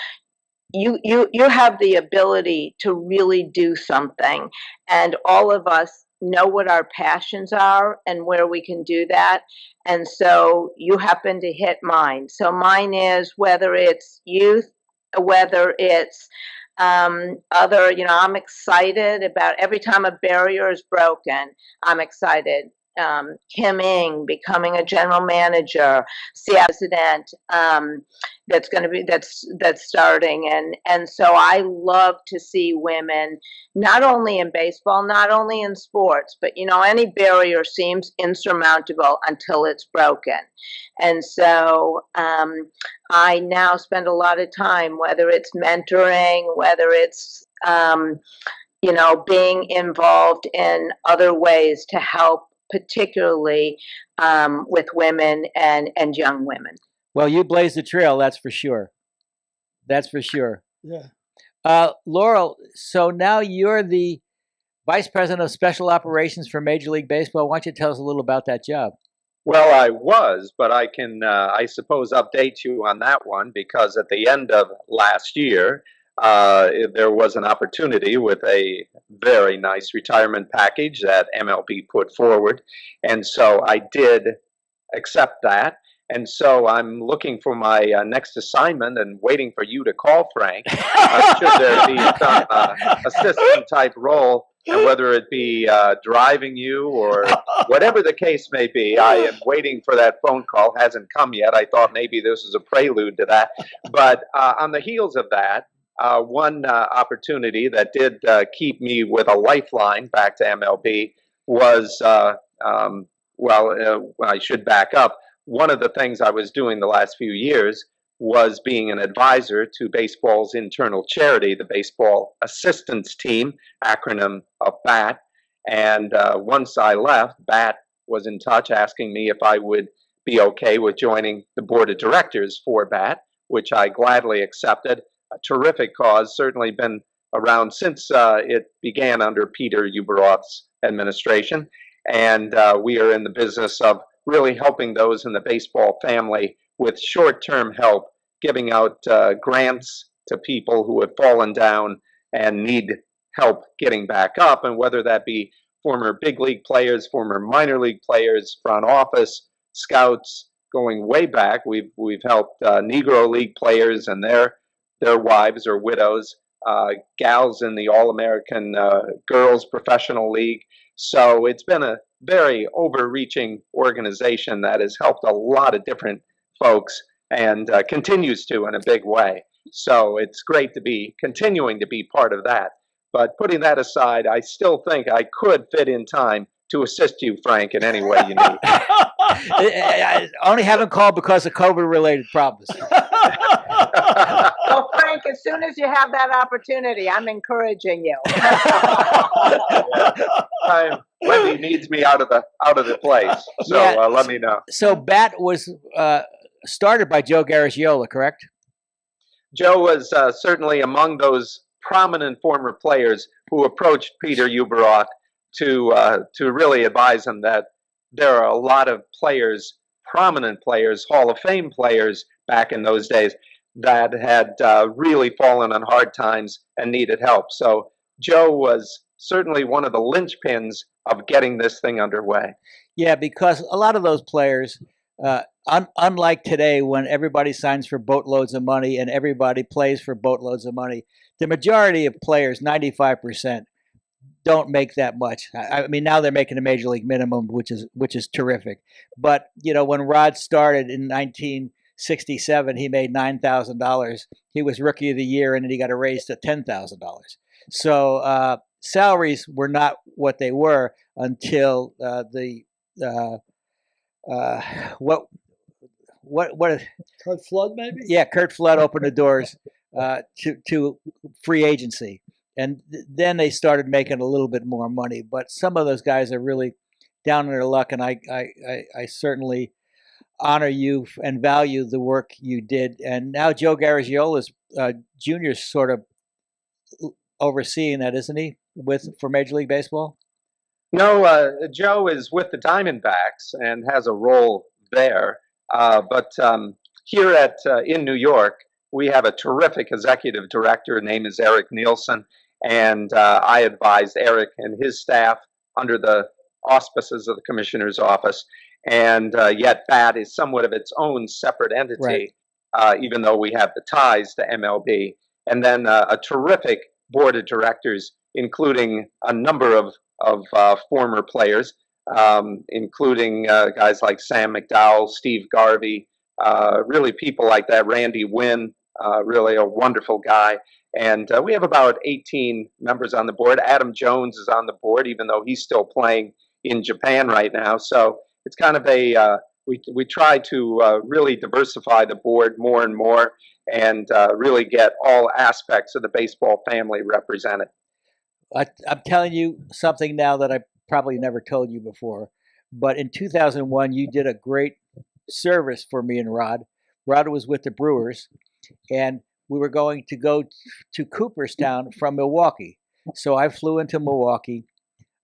you have the ability to really do something. And all of us know what our passions are and where we can do that. And so you happen to hit mine. So mine is whether it's youth, whether it's other, I'm excited about every time a barrier is broken, I'm excited. Kim Ng becoming a general manager, president, that's starting, and so I love to see women not only in baseball, not only in sports, but any barrier seems insurmountable until it's broken, and so I now spend a lot of time, whether it's mentoring, whether it's being involved in other ways to help, particularly with women and young women. Well, you blazed the trail, that's for sure. That's for sure. Yeah. Laurel, so now you're the Vice President of Special Operations for Major League Baseball. Why don't you tell us a little about that job? Well, I was, but I can, I suppose, update you on that one because at the end of last year, there was an opportunity with a very nice retirement package that MLB put forward. And so I did accept that. And so I'm looking for my next assignment and waiting for you to call, Frank. Should there be some assistant type role, and whether it be driving you or whatever the case may be, I am waiting for that phone call. Hasn't come yet. I thought maybe this was a prelude to that. But on the heels of that, one opportunity that did keep me with a lifeline back to MLB was, I should back up. One of the things I was doing the last few years was being an advisor to baseball's internal charity, the Baseball Assistance Team, acronym of BAT. And once I left, BAT was in touch asking me if I would be okay with joining the board of directors for BAT, which I gladly accepted. A terrific cause, certainly been around since it began under Peter Ueberroth's administration. And we are in the business of really helping those in the baseball family with short-term help, giving out grants to people who have fallen down and need help getting back up, and whether that be former big league players, former minor league players, front office, scouts, going way back. We've helped Negro League players and their wives or widows, gals in the All-American Girls Professional League. So it's been a very overreaching organization that has helped a lot of different folks and continues to in a big way. So it's great to be continuing to be part of that. But putting that aside, I still think I could fit in time to assist you, Frank, in any way you need. I only haven't called because of COVID-related problems. Well, Frank, as soon as you have that opportunity, I'm encouraging you. Wendy needs me out of the place, so Yeah. let me know. So BAT was started by Joe Garagiola, correct? Joe was certainly among those prominent former players who approached Peter Ueberroth to really advise him that there are a lot of players, prominent players, Hall of Fame players back in those days that had really fallen on hard times and needed help. So Joe was certainly one of the linchpins of getting this thing underway. Yeah, because a lot of those players, unlike today when everybody signs for boatloads of money and everybody plays for boatloads of money, the majority of players, 95%, don't make that much. I mean, now they're making a major league minimum, which is terrific. But when Rod started in 1967, he made $9,000. He was Rookie of the Year, and then he got a raise to $10,000. So salaries were not what they were until what Kurt Flood, maybe? Yeah, Kurt Flood opened the doors to free agency. And then they started making a little bit more money. But some of those guys are really down on their luck, and I certainly honor you and value the work you did. And now Joe Garagiola's Jr. is sort of overseeing that, isn't he, for Major League Baseball? No, Joe is with the Diamondbacks and has a role there. But here in New York, we have a terrific executive director. His name is Eric Nielsen, and I advised Eric and his staff under the auspices of the commissioner's office. And yet BAT is somewhat of its own separate entity, right, even though we have the ties to MLB. And then a terrific board of directors, including a number of former players, including guys like Sam McDowell, Steve Garvey, really people like that, Randy Wynn, really a wonderful guy. And we have about 18 members on the board. Adam Jones is on the board, even though he's still playing in Japan right now. So it's kind of we try to really diversify the board more and more and really get all aspects of the baseball family represented. I'm telling you something now that I probably never told you before, but in 2001, you did a great service for me and Rod. Rod was with the Brewers, and we were going to go to Cooperstown from Milwaukee. So I flew into Milwaukee.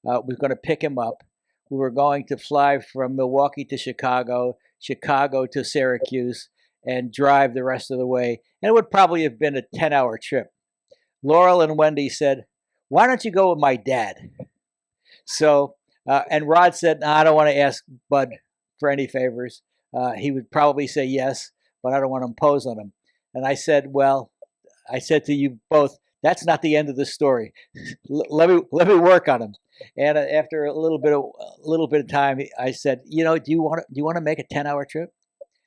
We were going to pick him up. We were going to fly from Milwaukee to Chicago, Chicago to Syracuse, and drive the rest of the way. And it would probably have been a 10-hour trip. Laurel and Wendy said, "Why don't you go with my dad?" So, and Rod said, "No, I don't want to ask Bud for any favors. he would probably say yes, but I don't want to impose on him. And I said, well, I said to you both, that's not the end of the story. Let me work on him. And after a little bit of time, I said, do you want to make a 10-hour trip?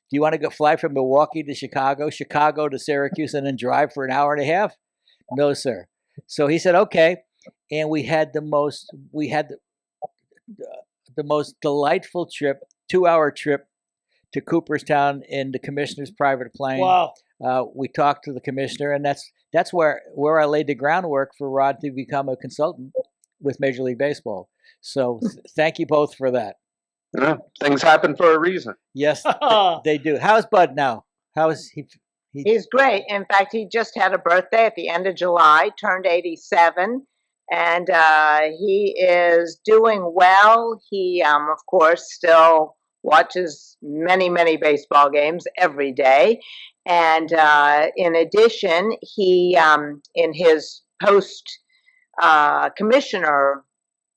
Do you want to go fly from Milwaukee to Chicago to Syracuse, and then drive for an hour and a half? No, sir. So he said, okay. And we had the most delightful trip, 2-hour trip to Cooperstown in the commissioner's private plane. Wow. We talked to the commissioner, and that's where I laid the groundwork for Rod to become a consultant with Major League Baseball. So thank you both for that. Yeah, things happen for a reason. Yes, they do. How's Bud now? How is he? He's great. In fact, he just had a birthday at the end of July, turned 87, and he is doing well. He, of course, still watches many, many baseball games every day. And in addition, he, in his post-commissioner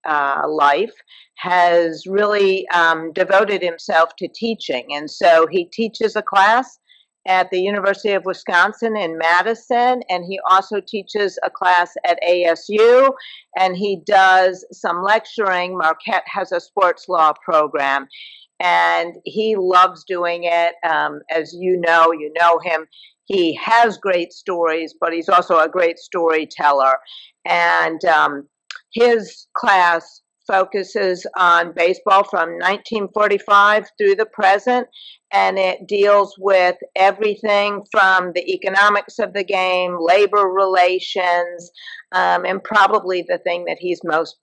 life, has really devoted himself to teaching. And so he teaches a class at the University of Wisconsin in Madison, and he also teaches a class at ASU, and he does some lecturing. Marquette has a sports law program, and he loves doing it. As you know him. He has great stories, but he's also a great storyteller. And his class focuses on baseball from 1945 through the present, and it deals with everything from the economics of the game, labor relations, and probably the thing that he's most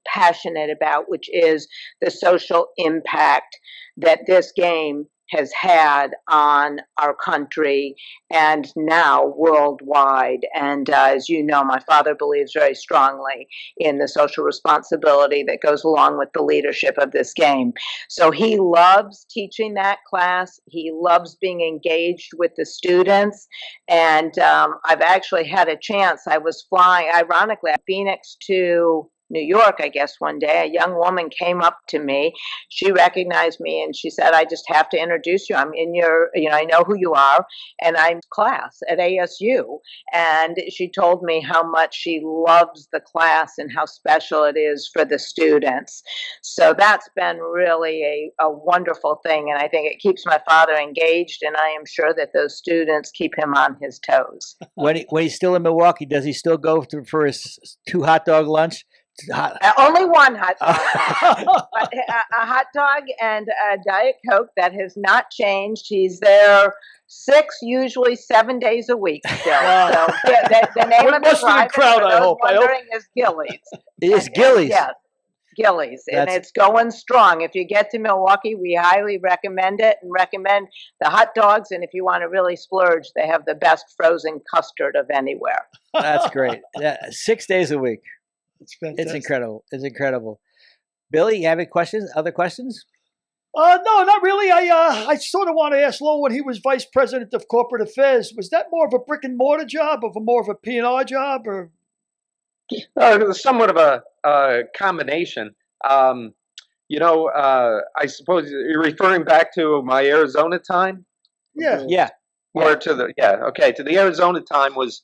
passionate about, which is the social impact that this game has had on our country and now worldwide. And as you know, my father believes very strongly in the social responsibility that goes along with the leadership of this game. So he loves teaching that class. He loves being engaged with the students. And I've actually had a chance. I was flying, ironically, at Phoenix to New York, I guess, one day. A young woman came up to me. She recognized me and she said, I just have to introduce you. I'm in your, I know who you are, and I'm in class at ASU. And she told me how much she loves the class and how special it is for the students. So that's been really a wonderful thing. And I think it keeps my father engaged, and I am sure that those students keep him on his toes. When he's still in Milwaukee, does he still go for his 2 hot dog lunch? Only one hot dog, but a hot dog and a Diet Coke. That has not changed. He's there 6, usually 7 days a week still. So the name of the private crowd, I hope. Is Gillies. It's Gillies. Yes, Gillies, and it's going strong. If you get to Milwaukee, we highly recommend it, and recommend the hot dogs. And if you want to really splurge, they have the best frozen custard of anywhere. That's great. 6 days a week. It's incredible. It's incredible. Billy, you have any questions? Other questions? No, not really. I sort of want to ask Lowell, when he was vice president of corporate affairs, was that more of a brick and mortar job, or more of a P&R job, or? It was somewhat of a combination. I suppose you're referring back to my Arizona time. Yeah. Yeah. Or to the Arizona time was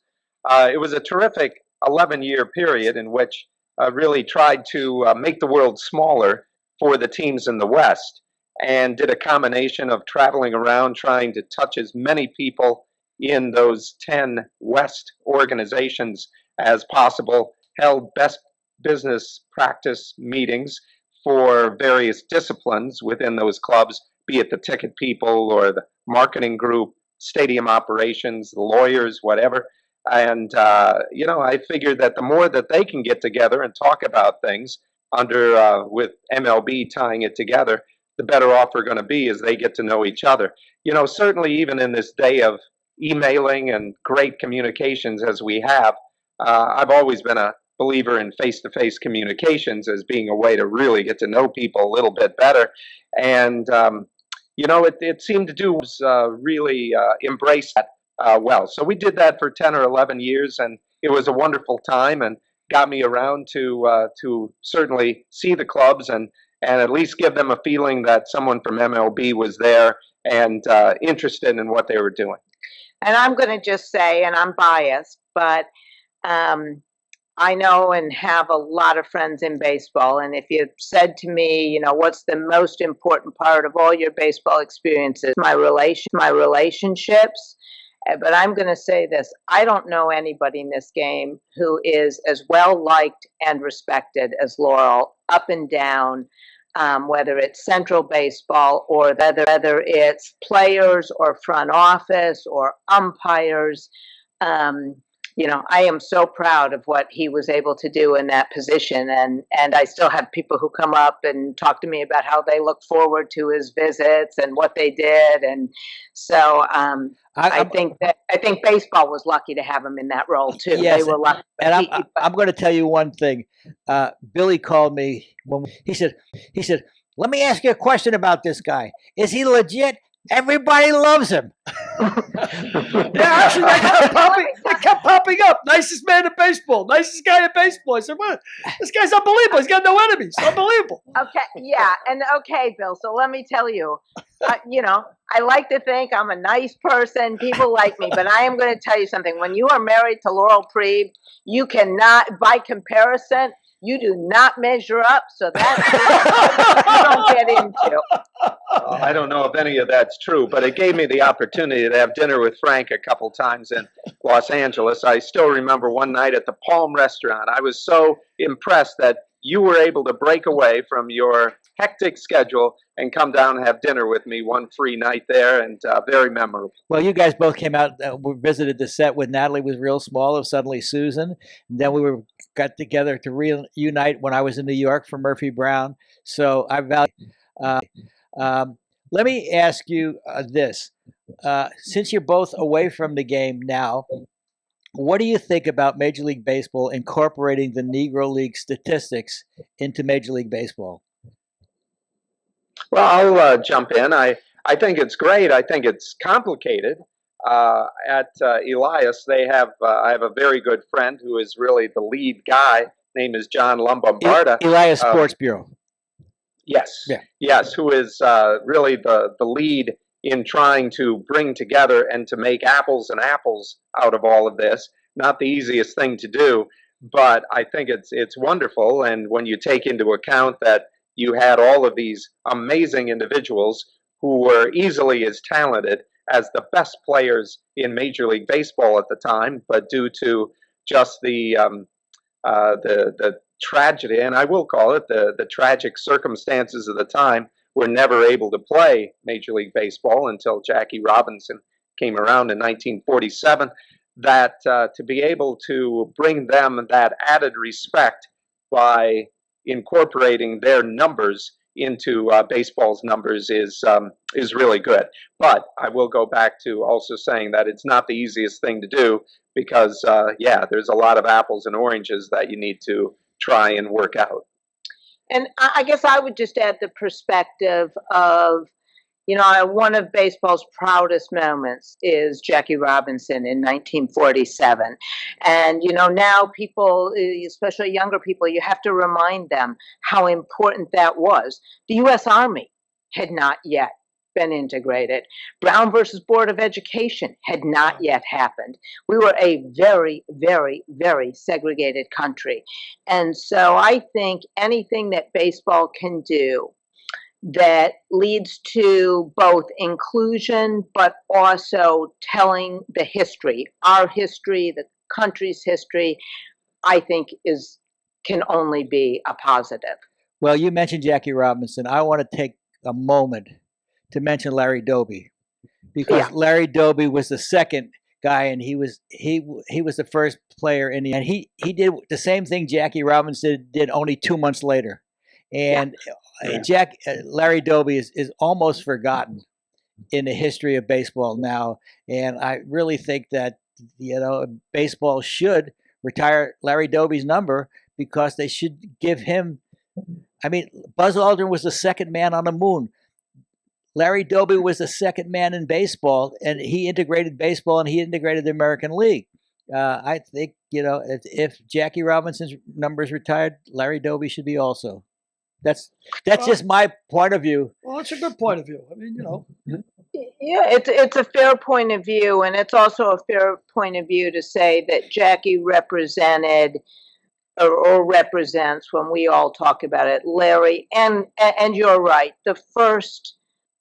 it was a terrific 11-year period in which really tried to make the world smaller for the teams in the West, and did a combination of traveling around trying to touch as many people in those 10 West organizations as possible, held best business practice meetings for various disciplines within those clubs, be it the ticket people or the marketing group, stadium operations, the lawyers, whatever. And, I figured that the more that they can get together and talk about things with MLB tying it together, the better off we're going to be as they get to know each other. Certainly even in this day of emailing and great communications as we have, I've always been a believer in face-to-face communications as being a way to really get to know people a little bit better. And, it seemed to do was really embrace that. Well, so we did that for 10 or 11 years, and it was a wonderful time, and got me around to certainly see the clubs and and at least give them a feeling that someone from MLB was there and interested in what they were doing. And I'm going to just say, and I'm biased, but I know and have a lot of friends in baseball. And if you said to me, you know, what's the most important part of all your baseball experiences? My relationships. But I'm going to say this. I don't know anybody in this game who is as well liked and respected as Laurel, up and down, whether it's Central Baseball or whether it's players or front office or umpires. You know, I am so proud of what he was able to do in that position. And I still have people who come up and talk to me about how they look forward to his visits and what they did. And so I think baseball was lucky to have him in that role too. Yes, they were lucky. And I'm going to tell you one thing. Billy called me when he said, let me ask you a question about this guy. Is he legit? Everybody loves him. Yeah, actually, that kept popping up. Nicest man in baseball. Nicest guy in baseball. I said, what? This guy's unbelievable. He's got no enemies. Unbelievable. Okay, yeah, and okay, Bill. So let me tell you, you know, I like to think I'm a nice person. People like me, but I am going to tell you something. When you are married to Laurel Prieb, you cannot, by comparison, you do not measure up. So that's you don't get into. I don't know if any of that's true, but it gave me the opportunity to have dinner with Frank a couple times in Los Angeles. I still remember one night at the Palm Restaurant. I was so impressed that you were able to break away from your hectic schedule and come down and have dinner with me one free night there, and very memorable. Well, you guys both came out, we visited the set when Natalie was real small of Suddenly Susan. And then we got together to reunite when I was in New York for Murphy Brown. So I value. Let me ask you this. Since you're both away from the game now, what do you think about Major League Baseball incorporating the Negro League statistics into Major League Baseball? Well, I'll jump in. I think it's great. I think it's complicated. At Elias, they have I have a very good friend who is really the lead guy. Name is John Lumbombarda. Elias Sports Bureau. Yes. Yeah. Yes, who is really the lead in trying to bring together and to make apples and apples out of all of this. Not the easiest thing to do, but I think it's wonderful. And when you take into account that you had all of these amazing individuals who were easily as talented as the best players in Major League Baseball at the time, but due to just the tragedy, and I will call it the tragic circumstances of the time, were never able to play Major League Baseball until Jackie Robinson came around in 1947, that to be able to bring them that added respect by incorporating their numbers into baseball's numbers is really good. But I will go back to also saying that it's not the easiest thing to do because, yeah, there's a lot of apples and oranges that you need to try and work out. And I guess I would just add the perspective of, you know, one of baseball's proudest moments is Jackie Robinson in 1947. And, you know, now people, especially younger people, you have to remind them how important that was. The U.S. Army had not yet been integrated. Brown versus Board of Education had not yet happened. We were a very, very, very segregated country. And so I think anything that baseball can do that leads to both inclusion, but also telling the history, our history, the country's history, I think can only be a positive. Well, you mentioned Jackie Robinson. I want to take a moment to mention Larry Doby, because Larry Doby was the second guy, and he was the first player in the, and he did the same thing Jackie Robinson did only 2 months later. And Larry Doby is almost forgotten in the history of baseball now. And I really think that, you know, baseball should retire Larry Doby's number, because they should give him, I mean, Buzz Aldrin was the second man on the moon. Larry Doby was the second man in baseball, and he integrated baseball and he integrated the American League. I think, you know, if Jackie Robinson's number is retired, Larry Doby should be also. That's just my point of view. Well, it's a good point of view. I mean, Yeah, it's a fair point of view, and it's also a fair point of view to say that Jackie represented or represents, when we all talk about it, Larry, and you're right, the first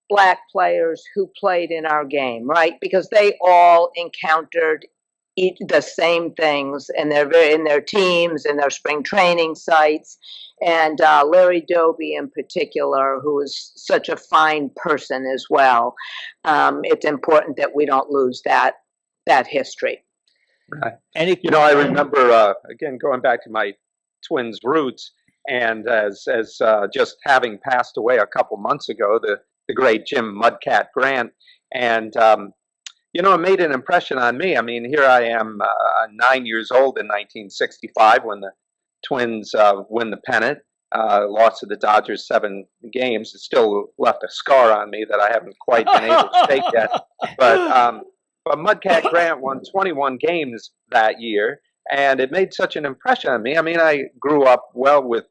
Black players who played in our game, right? Because they all encountered the same things in their teams, in their spring training sites. And Larry Doby in particular, who is such a fine person as well. It's important that we don't lose that history. Right. I remember, again, going back to my Twins roots, and as just having passed away a couple months ago, the great Jim Mudcat Grant, and it made an impression on me. I mean, here I am, 9 years old in 1965 when the Twins win the pennant, lost to the Dodgers 7 games. It still left a scar on me that I haven't quite been able to shake yet. But Mudcat Grant won 21 games that year, and it made such an impression on me. I mean, I grew up with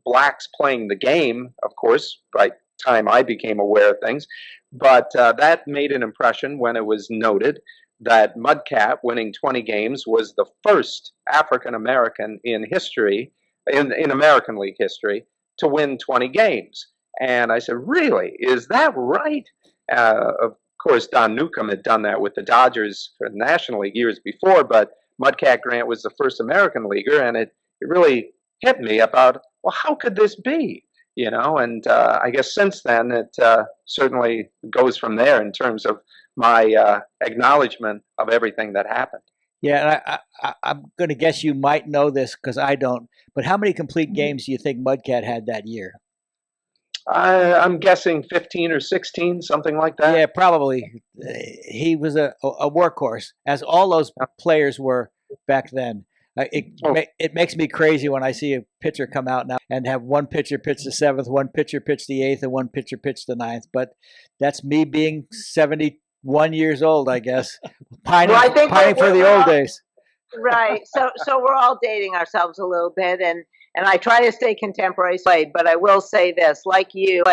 blacks playing the game, of course, by the time I became aware of things. But that made an impression when it was noted that Mudcat, winning 20 games, was the first African American in history, in American League history, to win 20 games. And I said, really? Is that right? Of course, Don Newcombe had done that with the Dodgers for the National League years before, but Mudcat Grant was the first American leaguer, and it really hit me about, well, how could this be? And I guess since then, it certainly goes from there in terms of my acknowledgement of everything that happened. Yeah, and I'm going to guess you might know this because I don't, but how many complete games do you think Mudcat had that year? I'm guessing 15 or 16, something like that. Yeah, probably. He was a workhorse, as all those players were back then. It makes me crazy when I see a pitcher come out now and have one pitcher pitch the 7th, one pitcher pitch the 8th, and one pitcher pitch the 9th. But that's me being 71 years old, I guess, pining for the old days. Right. So we're all dating ourselves a little bit, and I try to stay contemporary, but I will say this, like you,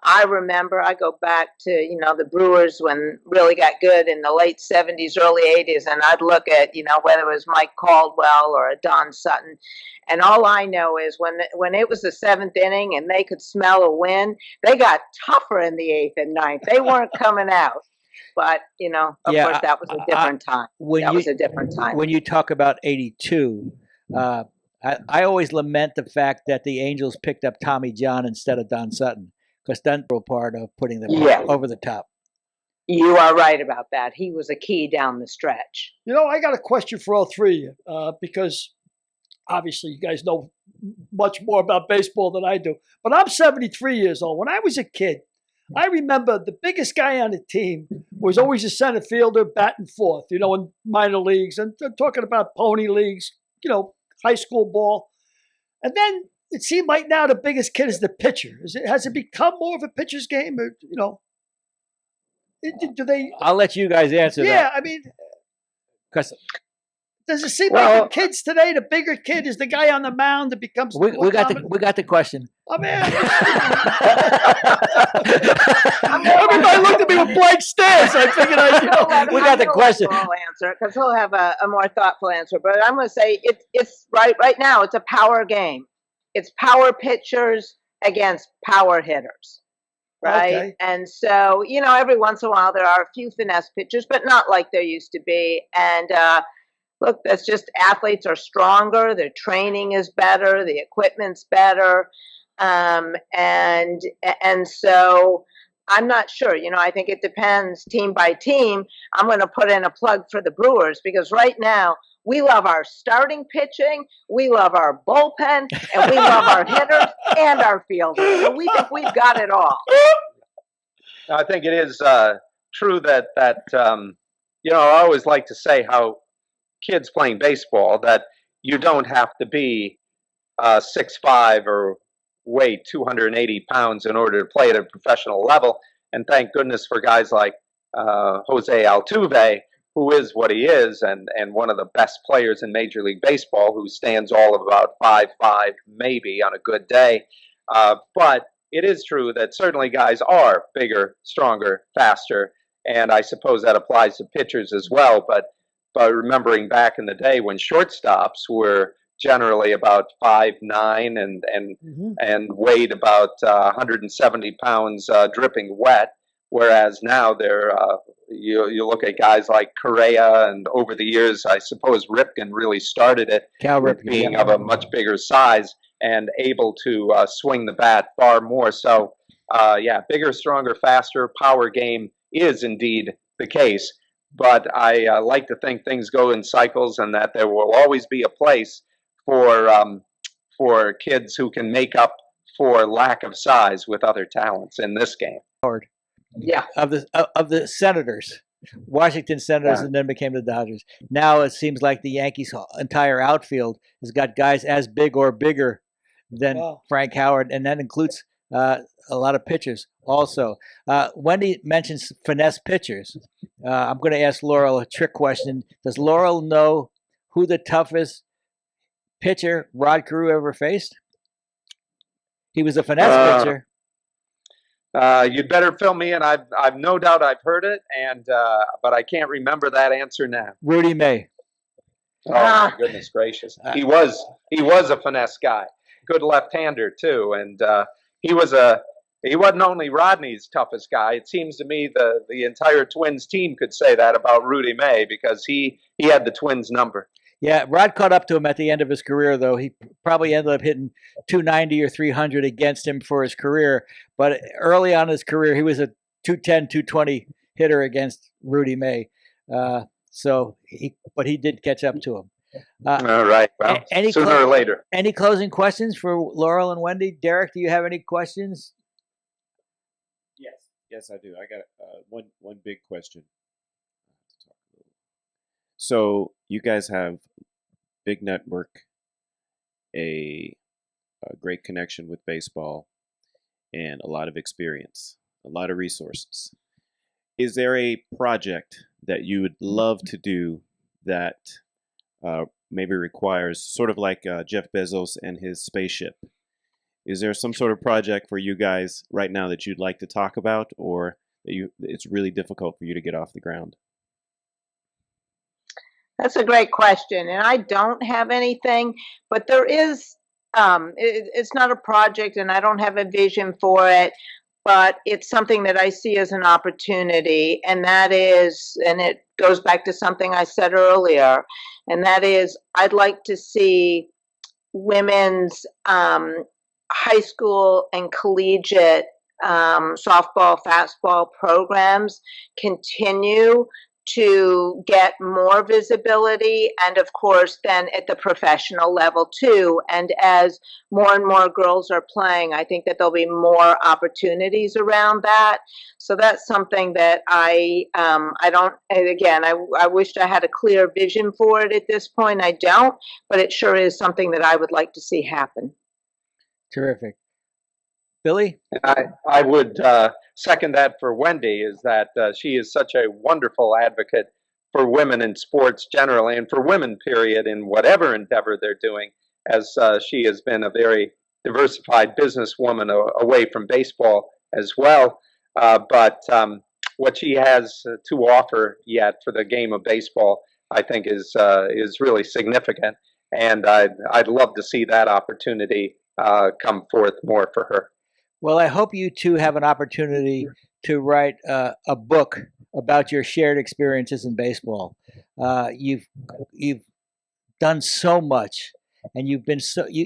I remember, I go back to, the Brewers when really got good in the late 70s, early 80s, and I'd look at, whether it was Mike Caldwell or a Don Sutton, and all I know is when it was the 7th inning and they could smell a win, they got tougher in the 8th and 9th. They weren't coming out. But, of course, that was a different time. When you talk about 82, I always lament the fact that the Angels picked up Tommy John instead of Don Sutton, because Dunn was part of putting them over the top. You are right about that. He was a key down the stretch. I got a question for all three of you, because obviously you guys know much more about baseball than I do. But I'm 73 years old. When I was a kid, I remember the biggest guy on the team was always a center fielder batting fourth, in minor leagues. And talking about pony leagues, high school ball. And then it seemed like now the biggest kid is the pitcher. Has it become more of a pitcher's game? Or, do they? I'll let you guys answer that. Yeah, I mean, because does it seem like the kids today, the bigger kid is the guy on the mound that becomes? We got the question. I mean, everybody looked at me with blank stares. I figured we got the question. I'll answer because he'll have a more thoughtful answer. But I'm going to say it's right now. It's a power game. It's power pitchers against power hitters. Right. Okay. And so, every once in a while there are a few finesse pitchers, but not like there used to be. And, look, that's just athletes are stronger. Their training is better. The equipment's better. And so I'm not sure, I think it depends team by team. I'm going to put in a plug for the Brewers because right now we love our starting pitching. We love our bullpen and we love our hitters and our fielders. So we think we've got it all. I think it is true that I always like to say how kids playing baseball that you don't have to be 6'5" or weigh 280 pounds in order to play at a professional level. And thank goodness for guys like Jose Altuve, who is what he is, and one of the best players in Major League Baseball, who stands all of about 5'5", maybe on a good day. But it is true that certainly guys are bigger, stronger, faster, and I suppose that applies to pitchers as well. But remembering back in the day when shortstops were generally about 5'9" and weighed about 170 pounds, dripping wet, whereas now they're you look at guys like Correa, and over the years, I suppose Ripken really started it, Cal Ripken, being yeah. of a much bigger size and able to swing the bat far more. So, bigger, stronger, faster, power game is indeed the case. But I like to think things go in cycles, and that there will always be a place for kids who can make up for lack of size with other talents in this game. Yeah. Of the Senators, Washington Senators, and then became the Dodgers. Now it seems like the Yankees' entire outfield has got guys as big or bigger than Frank Howard, and that includes a lot of pitchers also. Wendy mentions finesse pitchers. I'm going to ask Laurel a trick question. Does Laurel know who the toughest pitcher Rod Carew ever faced? He was a finesse pitcher. You'd better fill me in. I've no doubt I've heard it, but I can't remember that answer now. Rudy May. Oh my goodness gracious! He was a finesse guy, good left-hander too, and he wasn't only Rodney's toughest guy. It seems to me the entire Twins team could say that about Rudy May, because he had the Twins number. Yeah, Rod caught up to him at the end of his career, though. He probably ended up hitting 290 or 300 against him for his career. But early on in his career, he was a 210, 220 hitter against Rudy May. But he did catch up to him. All right. Well, sooner or later. Any closing questions for Laurel and Wendy? Derek, do you have any questions? Yes, I do. I got one big question. So you guys have big network, a great connection with baseball, and a lot of experience, a lot of resources. Is there a project that you would love to do that maybe requires, sort of like Jeff Bezos and his spaceship? Is there some sort of project for you guys right now that you'd like to talk about, or that it's really difficult for you to get off the ground? That's a great question, and I don't have anything, but there is, it's not a project, and I don't have a vision for it, but it's something that I see as an opportunity, and that is, and it goes back to something I said earlier, and that is, I'd like to see women's high school and collegiate softball, fastball programs continue to get more visibility, and of course then at the professional level too. And as more and more girls are playing, I think that there'll be more opportunities around that. So that's something that I don't, and again, I wished I had a clear vision for it at this point. I don't, but it sure is something that I would like to see happen. Terrific. Billy? I would second that for Wendy, is that she is such a wonderful advocate for women in sports generally, and for women, period, in whatever endeavor they're doing, as she has been a very diversified businesswoman away from baseball as well. But what she has to offer yet for the game of baseball, I think, is really significant, and I'd love to see that opportunity come forth more for her. Well, I hope you two have an opportunity to write a book about your shared experiences in baseball. You've done so much, and you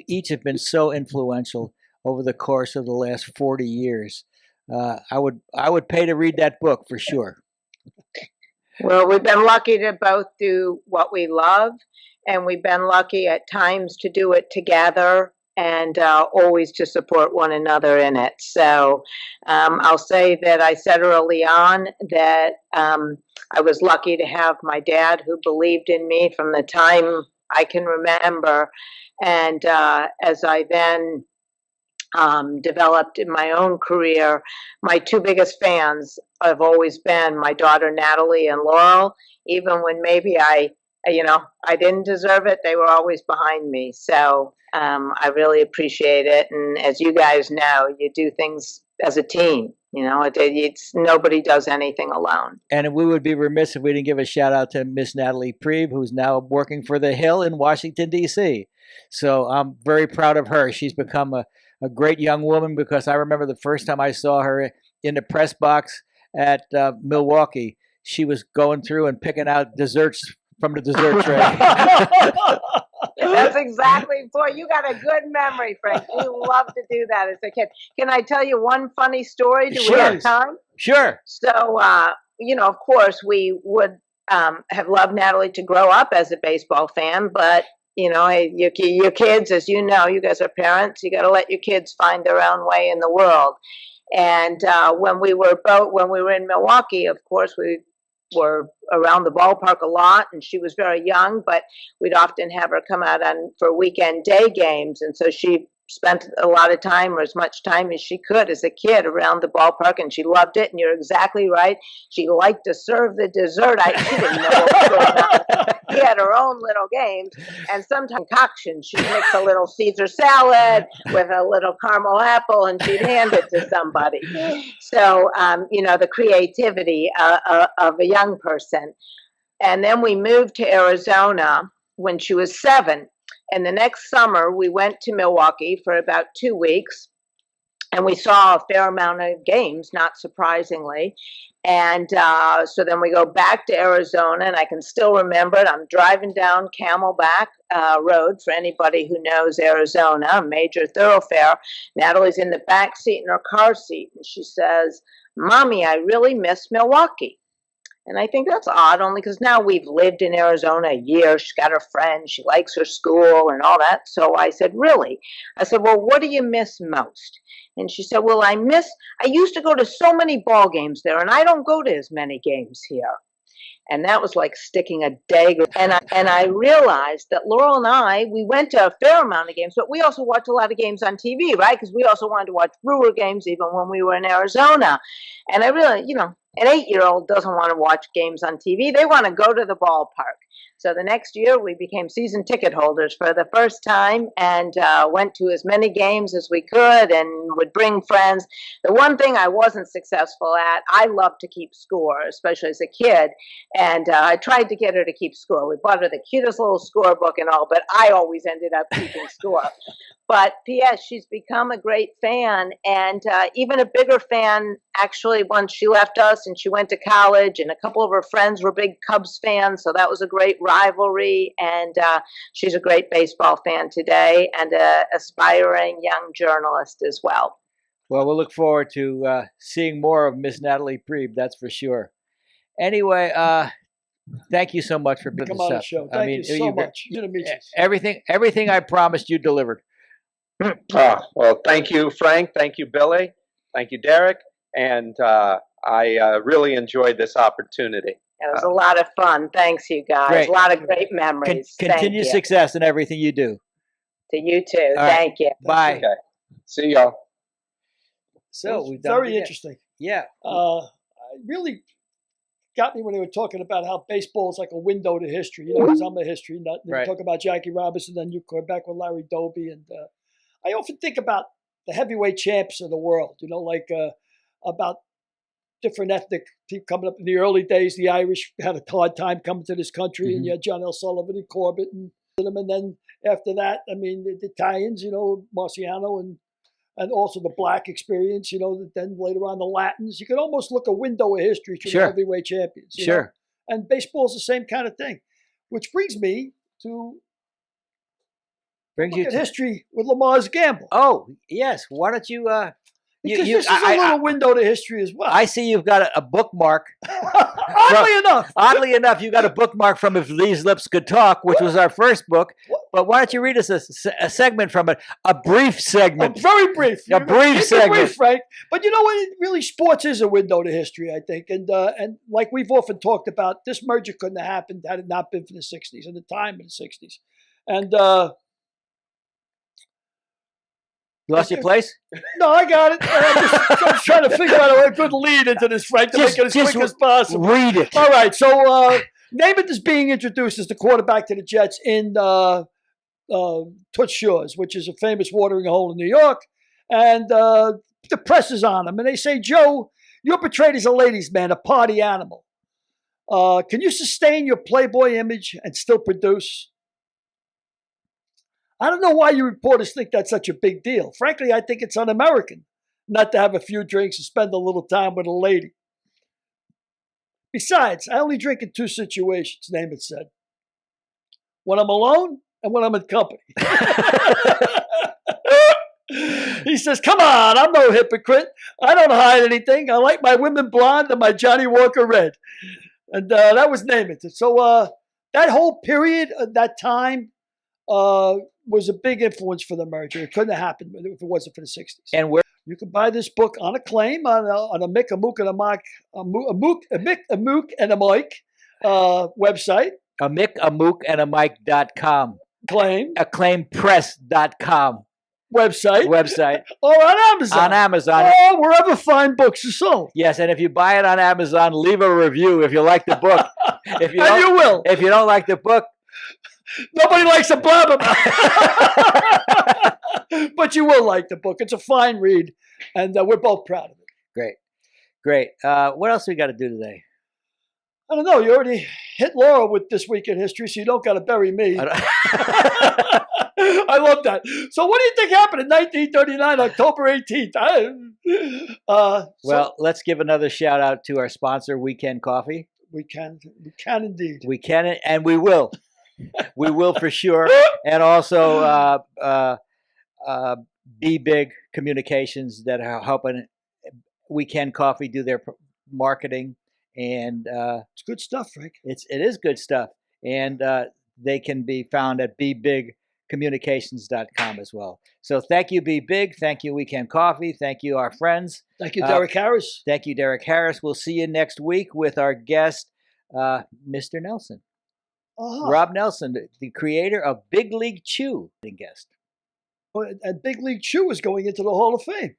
each have been so influential over the course of the last 40 years. I would pay to read that book for sure. Well, we've been lucky to both do what we love, and we've been lucky at times to do it together, and always to support one another in it. So I'll say that I said early on that I was lucky to have my dad, who believed in me from the time I can remember. And as I then developed in my own career. My two biggest fans have always been my daughter Natalie and Laurel. Even when maybe I didn't deserve it, they were always behind me. So I really appreciate it. And as you guys know, you do things as a team. It's nobody does anything alone. And we would be remiss if we didn't give a shout out to Miss Natalie Prieb, who's now working for the Hill in Washington, D.C. So I'm very proud of her. She's become a great young woman, because I remember the first time I saw her in the press box at Milwaukee, she was going through and picking out desserts from the dessert tray. That's exactly, boy, you got a good memory, Frank. You love to do that as a kid. Can I tell you one funny story? Do we have time? Sure. So, of course, we would have loved Natalie to grow up as a baseball fan, but your kids, as you know, you guys are parents, you got to let your kids find their own way in the world. And when we were in Milwaukee, of course, we were around the ballpark a lot, and she was very young, but we'd often have her come out for weekend day games. And so she spent a lot of time, or as much time as she could as a kid, around the ballpark, and she loved it. And you're exactly right. She liked to serve the dessert. She didn't know what was going on. She had her own little games, and sometimes concoctions. She'd mix a little Caesar salad with a little caramel apple, and she'd hand it to somebody. So, the creativity of a young person. And then we moved to Arizona when she was 7. And the next summer, we went to Milwaukee for about 2 weeks, and we saw a fair amount of games, not surprisingly. And so then we go back to Arizona, and I can still remember it. I'm driving down Camelback Road, for anybody who knows Arizona, a major thoroughfare. Natalie's in the back seat in her car seat, and she says, "Mommy, I really miss Milwaukee." And I think that's odd, only because now we've lived in Arizona a year. She's got her friends. She likes her school and all that. So I said, "Really?" I said, "Well, what do you miss most?" And she said, "Well, I used to go to so many ball games there, and I don't go to as many games here." And that was like sticking a dagger. And I realized that Laurel and I, we went to a fair amount of games, but we also watched a lot of games on TV, right? Because we also wanted to watch Brewer games even when we were in Arizona. And I realized, an 8-year-old doesn't want to watch games on TV. They want to go to the ballpark. So the next year, we became season ticket holders for the first time, and went to as many games as we could and would bring friends. The one thing I wasn't successful at, I loved to keep score, especially as a kid, and I tried to get her to keep score. We bought her the cutest little scorebook and all, but I always ended up keeping score. But P.S., she's become a great fan, and even a bigger fan, actually, once she left us and she went to college, and a couple of her friends were big Cubs fans, so that was a great rivalry, and she's a great baseball fan today, and an aspiring young journalist as well. Well, we'll look forward to seeing more of Miss Natalie Prieb, that's for sure. Anyway, thank you so much for being Come on the show. Thank you so much. Good to meet you. Everything I promised you delivered. Well, thank you, Frank. Thank you, Billy. Thank you, Derek. And I really enjoyed this opportunity. It was a lot of fun. Thanks, you guys. Great. A lot of great memories. Continue success in everything you do. To you too. All right. Thank you. Bye. Okay. See y'all. So we've done very interesting. Yeah. It really got me when they were talking about how baseball is like a window to history. Because I'm a history nut. They Right. talk about Jackie Robinson, then you go back with Larry Doby, and I often think about the heavyweight champs of the world. About different ethnic people coming up in the early days. The Irish had a hard time coming to this country, and you had John L. Sullivan and Corbett and then after that, the Italians, Marciano and also the black experience, then later on the Latins. You could almost look a window of history through the heavyweight champions. You know? And baseball's the same kind of thing, which brings me to look at history with Lamar's Gamble. Oh, yes. Why don't you... Because this is a little window to history as well. I see you've got a bookmark. Oddly enough, you got a bookmark from If These Lips Could Talk, which was our first book. But why don't you read us a segment from it? A brief segment. Very brief. A brief segment. Brief, Frank. But you know what? Really, sports is a window to history, I think. And like we've often talked about, this merger couldn't have happened had it not been for the 60s and the time of the 60s. And You lost your place? No, I got it. I'm just trying to figure out a good lead into this, Frank, to make it as quick as possible. Read it. All right, so Namath is being introduced as the quarterback to the Jets in Toots Shores, which is a famous watering hole in New York. And the press is on him. And they say, Joe, you're portrayed as a ladies' man, a party animal. Can you sustain your Playboy image and still produce? I don't know why you reporters think that's such a big deal. Frankly, I think it's un-American not to have a few drinks and spend a little time with a lady. Besides, I only drink in two situations, Namath said. When I'm alone and when I'm in company. He says, come on, I'm no hypocrite. I don't hide anything. I like my women blonde and my Johnny Walker red. And that was Namath. So that whole period, that time, was a big influence for the merger. It couldn't have happened if it wasn't for the 60s. And where you can buy this book on acclaim on a Mick, a Mook, and a Mike, a Mook, and a Mike website. A Mick, a Mook, and a Mike.com. Claim. Acclaimpress.com. Website. Or on Amazon. On Amazon. Or wherever fine books are sold. Yes, and if you buy it on Amazon, leave a review if you like the book. If you and you will. If you don't like the book, nobody likes to blab about it. But you will like the book. It's a fine read, and we're both proud of it. Great. What else we got to do today? I don't know. You already hit Laurel with This Week in History, so you don't got to bury me. I love that. So what do you think happened in 1939, October 18th? Well, let's give another shout out to our sponsor, Weekend Coffee. We can indeed. We can, and we will. We will for sure. And also Be Big Communications that are helping Weekend Coffee do their marketing. And it's good stuff, Frank. It is good stuff. And they can be found at BeBigCommunications.com as well. So thank you, Be Big. Thank you, Weekend Coffee. Thank you, our friends. Thank you, Derek Harris. Thank you, Derek Harris. We'll see you next week with our guest, Mr. Nelson. Rob Nelson, the creator of Big League Chew, guest. And Big League Chew is going into the Hall of Fame.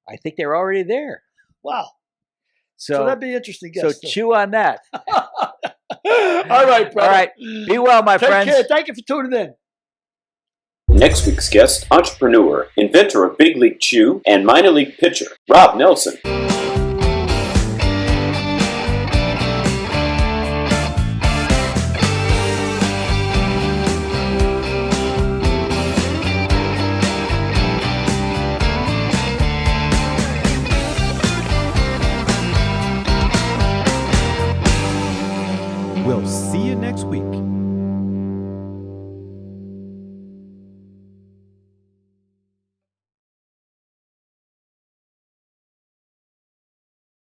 I think they're already there. Wow. So that'd be interesting. So chew on that. All right, brother. All right. Be well, my friends. Take care. Thank you for tuning in. Next week's guest, entrepreneur, inventor of Big League Chew, and minor league pitcher, Rob Nelson. We'll see you next week.